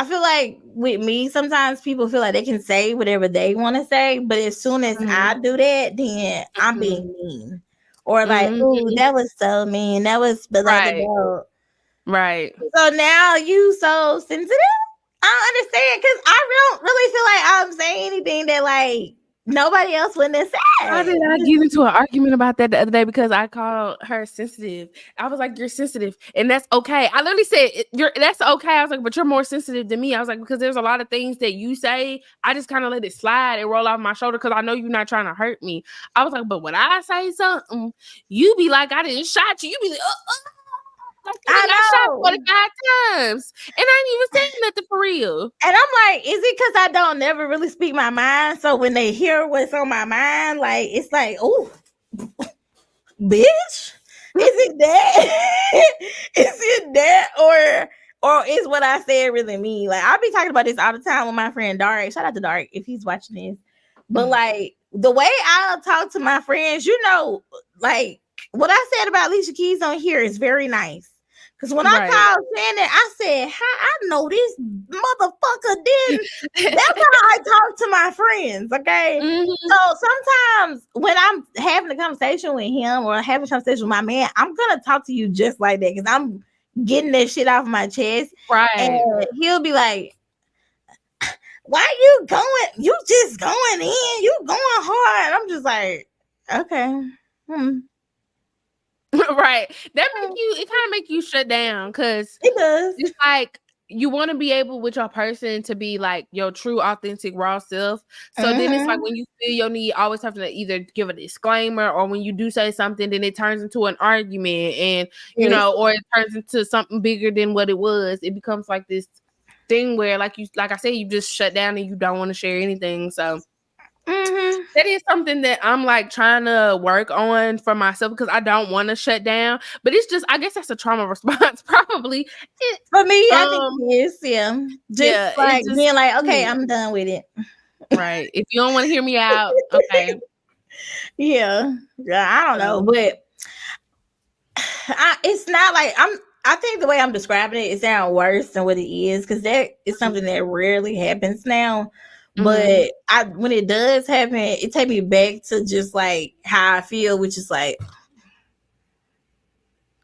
feel like with me, sometimes people feel like they can say whatever they want to say, but as soon as I do that, then I'm being mean. Or like, oh, that was so mean. That was right. So now you so sensitive? I don't understand, because I don't really feel like I'm saying anything that like nobody else wouldn't have said. How did I get into an argument about that the other day because I called her sensitive? I was like, you're sensitive, and that's okay. I literally said, that's okay. I was like, but you're more sensitive than me. I was like, because there's a lot of things that you say, I just kind of let it slide and roll off my shoulder because I know you're not trying to hurt me. I was like, but when I say something, you be like, I didn't shot you. You be like, like, I shot 45 times and I ain't even saying nothing for real. And I'm like, is it because I don't never really speak my mind? So when they hear what's on my mind, like, it's like, oh, bitch, is it that? Is it that? Or is what I said really me? Like, I'll be talking about this all the time with my friend Dark. Shout out to Dark if he's watching this. But like, the way I talk to my friends, you know, like, what I said about Alicia Keys on here is very nice, Because when I called Shannon, I said, "How I know this motherfucker didn't?" That's how I talk to my friends. Okay, so sometimes when I'm having a conversation with him or having a conversation with my man, I'm gonna talk to you just like that because I'm getting that shit off my chest. Right. And he'll be like, "Why you going? You just going in? You going hard?" I'm just like, okay. Right. That make you, it kind of make you shut down because it does. It's like you want to be able with your person to be like your true, authentic, raw self. So then it's like when you feel your need, always have to either give a disclaimer, or when you do say something, then it turns into an argument, and you know, or it turns into something bigger than what it was. It becomes like this thing where, like I said, you just shut down and you don't want to share anything. So that is something that I'm like trying to work on for myself because I don't want to shut down. But it's just, I guess that's a trauma response, probably. For me, I think it is, Just like being like, okay, I'm done with it. Right. If you don't want to hear me out, okay. Yeah, I don't know, but it's not like I think the way I'm describing it sounds worse than what it is because that is something that rarely happens now. But when it does happen, it takes me back to just like how I feel, which is like,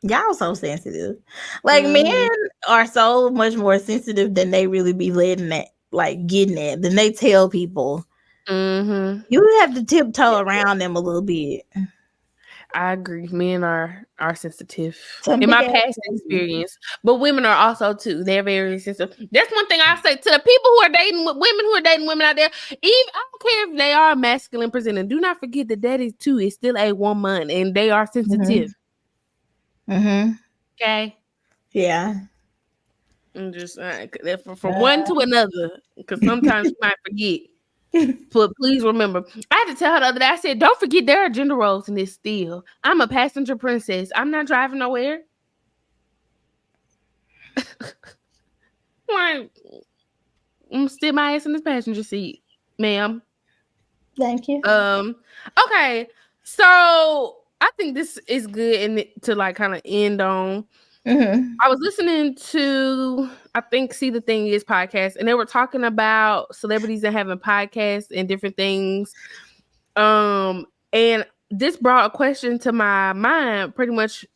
y'all so sensitive. Like men are so much more sensitive than they really be letting that, like getting at, than they tell people. You have to tiptoe around them a little bit. I agree. Men are sensitive in my past experience, but women are also too. They're very sensitive. That's one thing I say to the people who are dating women out there. Even I don't care if they are masculine presenting. Do not forget that is too is still a woman, and they are sensitive. Okay. Yeah. I'm just from one to another, because sometimes you might forget. But please remember, I had to tell her the other day, I said, don't forget there are gender roles in this still. I'm a passenger princess. I'm not driving nowhere. I'm still my ass in this passenger seat, ma'am. Thank you. Okay. So I think this is good and to like kind of end on. I was listening to, I think See the Thing Is podcast, and they were talking about celebrities and having podcasts and different things. And this brought a question to my mind. Pretty much,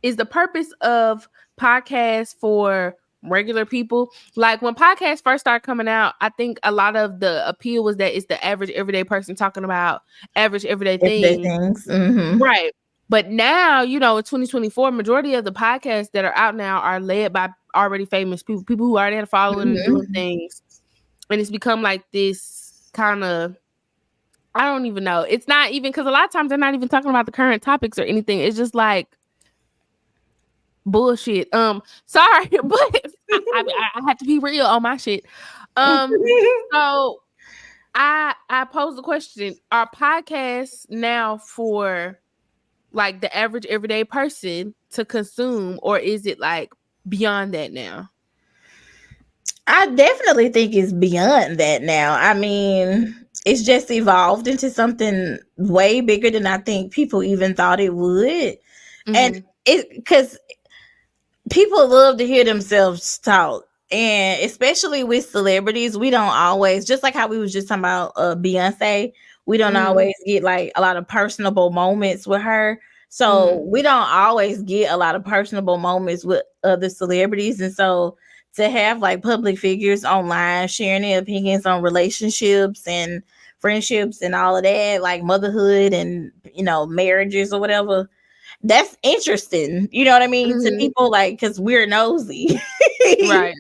is the purpose of podcasts for regular people? Like when podcasts first started coming out, I think a lot of the appeal was that it's the average everyday person talking about average everyday things. Right. But now, you know, in 2024, majority of the podcasts that are out now are led by already famous people who already had a following and doing things. And it's become like this kind of, I don't even know. It's not even, because a lot of times they're not even talking about the current topics or anything. It's just like bullshit. Sorry, but I have to be real on my shit. So I pose the question: are podcasts now for like the average everyday person to consume, or is it like beyond that now? I definitely think it's beyond that now. I mean, it's just evolved into something way bigger than I think people even thought it would. And it, because people love to hear themselves talk. And especially with celebrities, we don't always, just like how we was just talking about Beyonce, we don't always get like a lot of personable moments with her. So we don't always get a lot of personable moments with other celebrities. And so to have like public figures online sharing their opinions on relationships and friendships and all of that, like motherhood and, you know, marriages or whatever, that's interesting, you know what I mean, to people, like, because we're nosy. Right.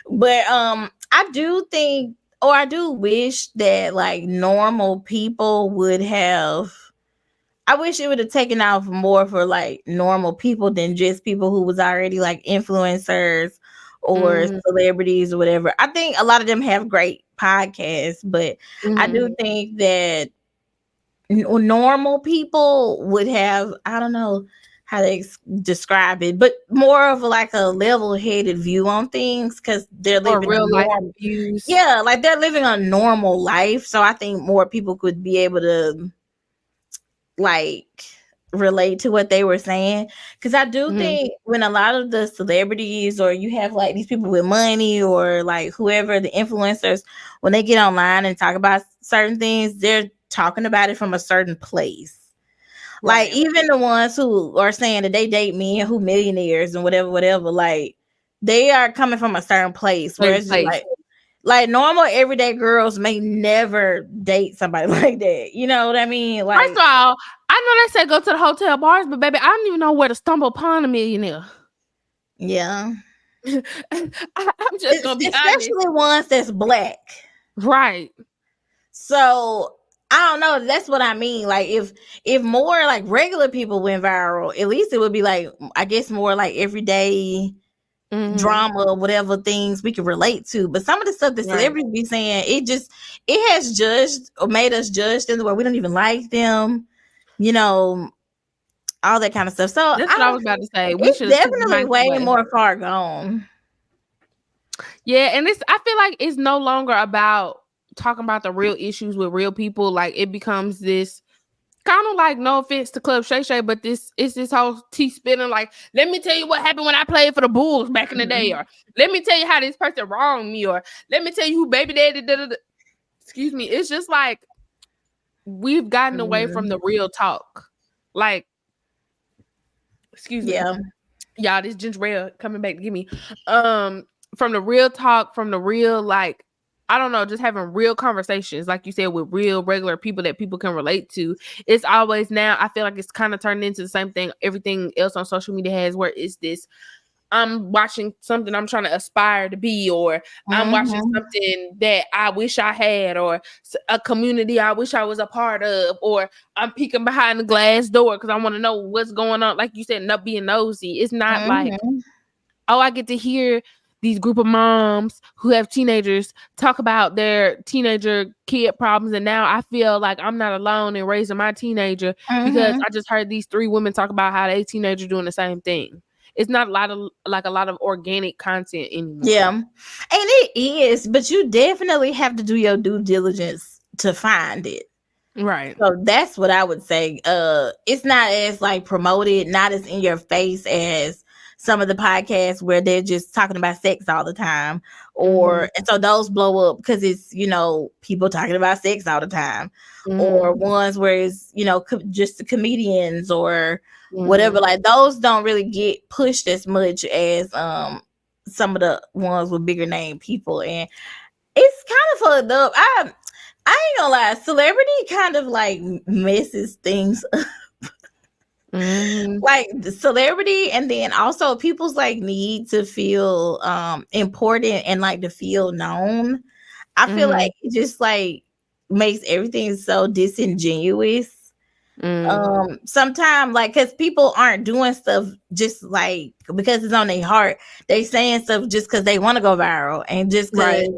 But I do think, or I do wish that like normal people would have, I wish it would have taken off more for like normal people than just people who was already like influencers or celebrities or whatever. I think a lot of them have great podcasts, but I do think that normal people would have, I don't know how to describe it, but more of like a level-headed view on things because they're living real life views. Yeah, like they're living a normal life. So I think more people could be able to like relate to what they were saying, because I do think when a lot of the celebrities, or you have like these people with money, or like whoever the influencers, when they get online and talk about certain things, they're talking about it from a certain place. Like even the ones who are saying that they date men who millionaires and whatever, like they are coming from a certain place, where it's just like normal everyday girls may never date somebody like that. You know what I mean? Like, first of all, I know they say go to the hotel bars, but baby, I don't even know where to stumble upon a millionaire. yeah. I'm just gonna be especially honest. ones that's black. Right. So I don't know. That's what I mean. Like if more like regular people went viral, at least it would be like, I guess, more like everyday drama, whatever things we can relate to. But some of the stuff that celebrities be saying, it has judged or made us judge them the way we don't even like them, you know, all that kind of stuff. So that's what I was about to say. We it's should definitely way more far gone. Yeah, and I feel like it's no longer about talking about the real issues with real people. Like it becomes this kind of like, no offense to Club Shay Shay, but it's this whole tea spinning. Like, let me tell you what happened when I played for the Bulls back in the day, or let me tell you how this person wronged me, or let me tell you who baby daddy did. Excuse me. It's just like we've gotten away from the real talk. Like, excuse me. Y'all, this ginger ale coming back to get me. From the real talk, from the real, like, I don't know, just having real conversations, like you said, with real regular people that people can relate to. It's always now, I feel like it's kind of turned into the same thing everything else on social media has, where it's this, I'm watching something I'm trying to aspire to be, or I'm watching something that I wish I had, or a community I wish I was a part of, or I'm peeking behind the glass door because I want to know what's going on. Like you said, not being nosy. It's not like, oh, I get to hear these group of moms who have teenagers talk about their teenager kid problems, and now I feel like I'm not alone in raising my teenager because I just heard these 3 women talk about how they teenager doing the same thing. It's not a lot of organic content anymore. Yeah, and it is, but you definitely have to do your due diligence to find it. Right. So that's what I would say. It's not as like promoted, not as in your face as some of the podcasts where they're just talking about sex all the time, or and so those blow up because it's, you know, people talking about sex all the time, or ones where it's, you know, just the comedians or whatever. Like those don't really get pushed as much as some of the ones with bigger name people, and it's kind of fucked up. I ain't gonna lie, celebrity kind of like messes things up. Like the celebrity, and then also people's like need to feel important and like to feel known. I feel like it just like makes everything so disingenuous. Sometimes, like, because people aren't doing stuff just like because it's on their heart. They saying stuff just because they want to go viral, and just because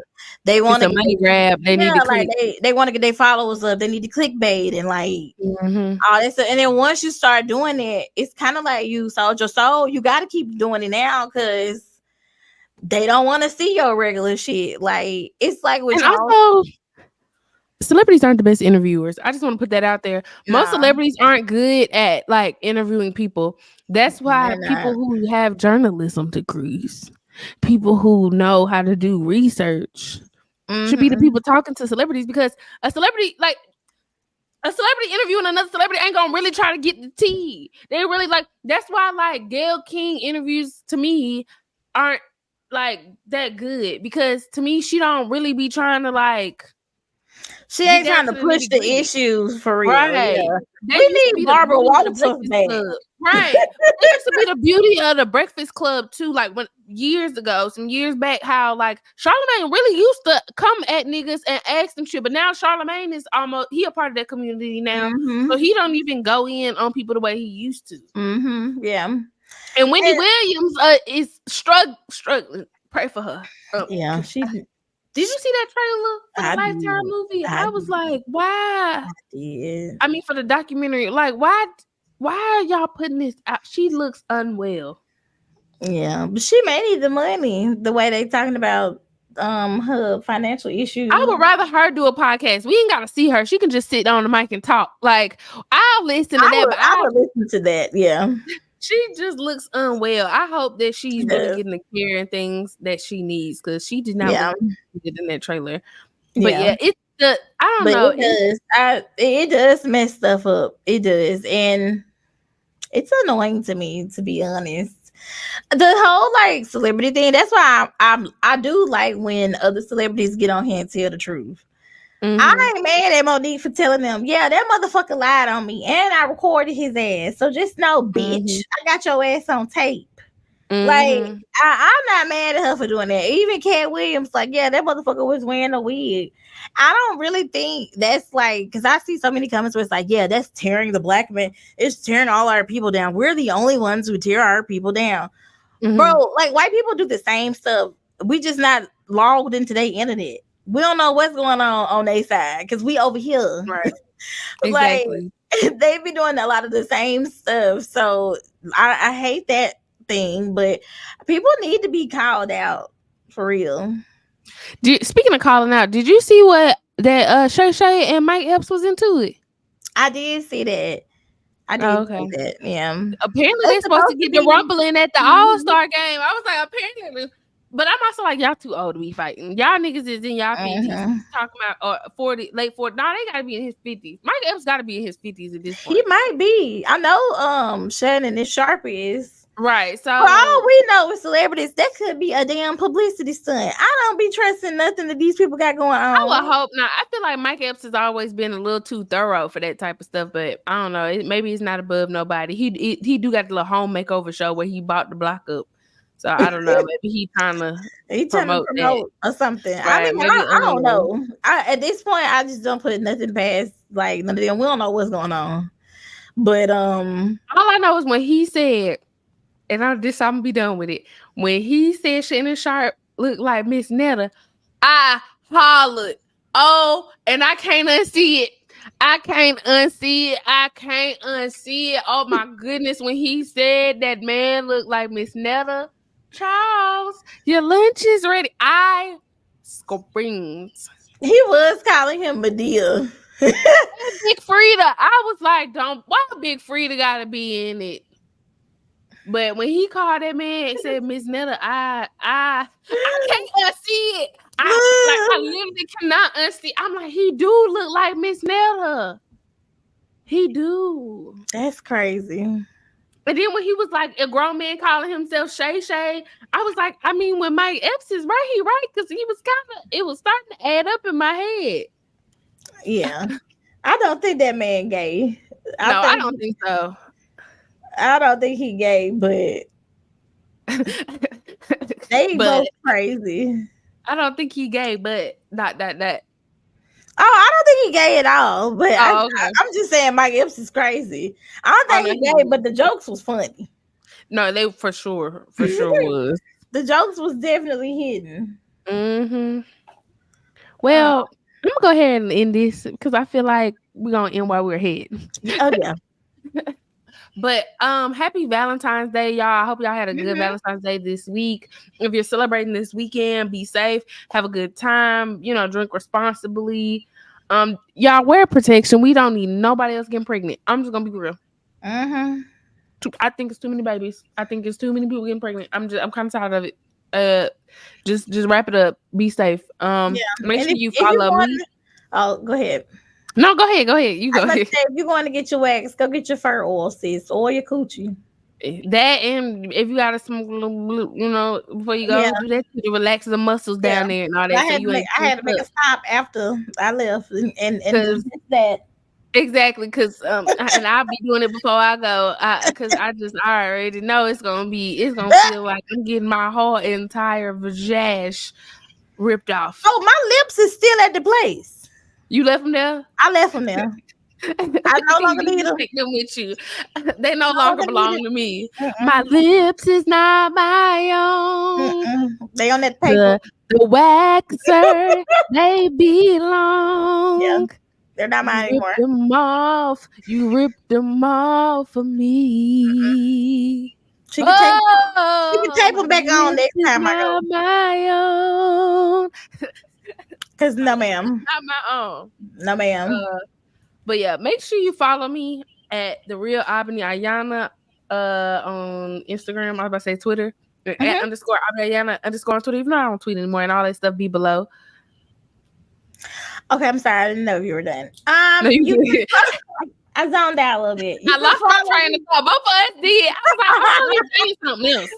they want to money grab. They need to like they want to get their followers up. They need to clickbait and like all that stuff. And then once you start doing it, it's kind of like you sold your soul. You got to keep doing it now because they don't want to see your regular shit. Like it's like with celebrities aren't the best interviewers. I just want to put that out there. Most celebrities aren't good at like interviewing people. That's why people who have journalism degrees, people who know how to do research, should be the people talking to celebrities, because a celebrity interviewing another celebrity ain't gonna really try to get the tea. They really like, that's why like Gayle King interviews to me aren't like that good, because to me she don't really be trying to like, she ain't trying to push the issues for real. Right. Yeah. We need Barbara Walters back. Right. It used to be the beauty of the Breakfast Club too. Like when some years back, how like Charlamagne really used to come at niggas and ask them shit, but now Charlamagne is he a part of that community now, so he don't even go in on people the way he used to. Yeah. And Wendy Williams is struggling. Pray for her. Yeah, did you see that trailer for the Lifetime movie? I was like, why? I mean, for the documentary, like, why are y'all putting this out? She looks unwell. Yeah, but she may need the money. The way they talking about her financial issues. I would rather her do a podcast. We ain't gotta see her. She can just sit on the mic and talk. Like, I'll listen to that, but I would listen to that. Yeah. She just looks unwell. I hope that she's She really does. getting the care and things that she needs, because she did not Yeah. look good in that trailer. But yeah, it's the I don't But know. it does. It does mess stuff up. It does, and it's annoying to me, to be honest. The whole like celebrity thing. That's why I do like when other celebrities get on here and tell the truth. I ain't mad at Monique for telling them, yeah, that motherfucker lied on me and I recorded his ass. So just know, bitch, I got your ass on tape. Like, I'm not mad at her for doing that. Even Cat Williams, like, yeah, that motherfucker was wearing a wig. I don't really think that's like, because I see so many comments where it's like, yeah, that's tearing the black man. It's tearing all our people down. We're the only ones who tear our people down. Bro, like, white people do the same stuff. We just not logged into their internet. We don't know what's going on their side because we over here. Right. Exactly. Like, they be doing a lot of the same stuff. So I hate that thing, but people need to be called out for real. Speaking of calling out, did you see what that Shay Shay and Mike Epps was into it? I did see that. I did see that. Yeah. Apparently they're supposed to get the rumbling at the All-Star game. I was like, apparently. But I'm also like, y'all too old to be fighting. Y'all niggas is in y'all 50s talking about 40, late 40. Nah, they gotta be in his 50s. Mike Epps gotta be in his 50s at this point. He might be. I know Shannon and Sharp is. Right. So for all we know with celebrities, that could be a damn publicity stunt. I don't be trusting nothing that these people got going on. I would hope not. I feel like Mike Epps has always been a little too thorough for that type of stuff, but I don't know. Maybe he's not above nobody. He do got the little home makeover show where he bought the block up. So I don't know. Maybe he trying to promote or something. Right, I mean, I don't know. At this point, I just don't put nothing past like none of them. We don't know what's going on. But all I know is when he said, and I'm gonna be done with it. When he said Shannon Sharp looked like Miss Netta, I hollered. Oh, and I can't unsee it. I can't unsee it. Oh my goodness, when he said that man looked like Miss Netta, Charles, your lunch is ready. I screamed. He was calling him Medea. Big Frida. I was like, why Big Frida gotta be in it? But when he called that man and said Miss Netta, I can't unsee it. I literally cannot unsee. I'm like, he do look like Miss Netta. He do. That's crazy. And then when he was like a grown man calling himself Shay Shay, I was like, I mean, when Mike Epps is right, he right, because it was starting to add up in my head. Yeah. I don't think that man gay. I don't think so. I don't think he gay, but they both crazy. I don't think he gay, but not that. Oh, I don't think he gay at all. But okay. I'm just saying Mike Epps is crazy. I don't think he gay, but the jokes was funny. No, they for sure was. The jokes was definitely hidden. Well, I'm gonna go ahead and end this because I feel like we're gonna end while we're ahead. Oh yeah. But happy Valentine's Day, y'all. I hope y'all had a good Valentine's Day this week. If you're celebrating this weekend, be safe, have a good time, drink responsibly. Y'all wear protection. We don't need nobody else getting pregnant. I'm just gonna be real. I think it's too many babies. I think it's too many people getting pregnant. I'm kind of tired of it. Just wrap it up. Be safe. Make sure you follow me. Oh, go ahead. No, go ahead. You go ahead. If you're going to get your wax, go get your fur oil, sis, or your coochie. That, and if you got to smoke, before you go, do that to relax the muscles down there and all that. I had to make a stop after I left and do that. Exactly, because and I'll be doing it before I go, because I already know it's gonna feel like I'm getting my whole entire vagina ripped off. Oh, my lips is still at the place. You left them there? I left them there. I no longer need them. Take them with you. They no longer belong to me. My lips is not my own. They on that paper. The waxer, they belong. Yeah. They're not mine anymore. You ripped them off for me. She can tape them back on next time I go. My own. Cause no, ma'am. Not my own. No, ma'am. But yeah, make sure you follow me at The Real Albany Ayana on Instagram. I was about to say Twitter. At _Albany Ayana _ on Twitter. Even though I don't tweet anymore, and all that stuff be below. Okay, I'm sorry. I didn't know if you were done. No, you I zoned out a little bit. I lost my train of thought. Both of us did. I was like, I want to say something else.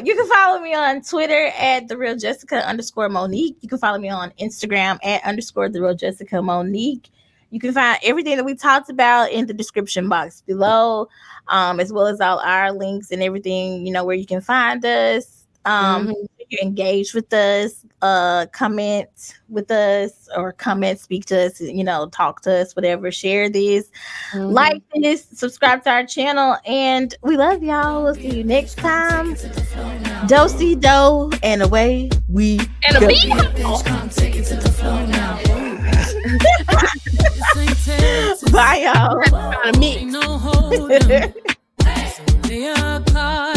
You can follow me on Twitter at @TheRealJessica _Monique. You can follow me on Instagram at _TheRealJessica Monique. You can find everything that we talked about in the description box below, as well as all our links and everything, you know, where you can find us. You engage with us, comment with us, or speak to us, you know, talk to us, whatever. Share this, like this, subscribe to our channel, and we love y'all. We'll see you next time. Do-si do, and away we and go. A beat. Come take it to the floor now. This ain't Texas. Bye, y'all. Trying to mix. Ain't no holding. So lay your card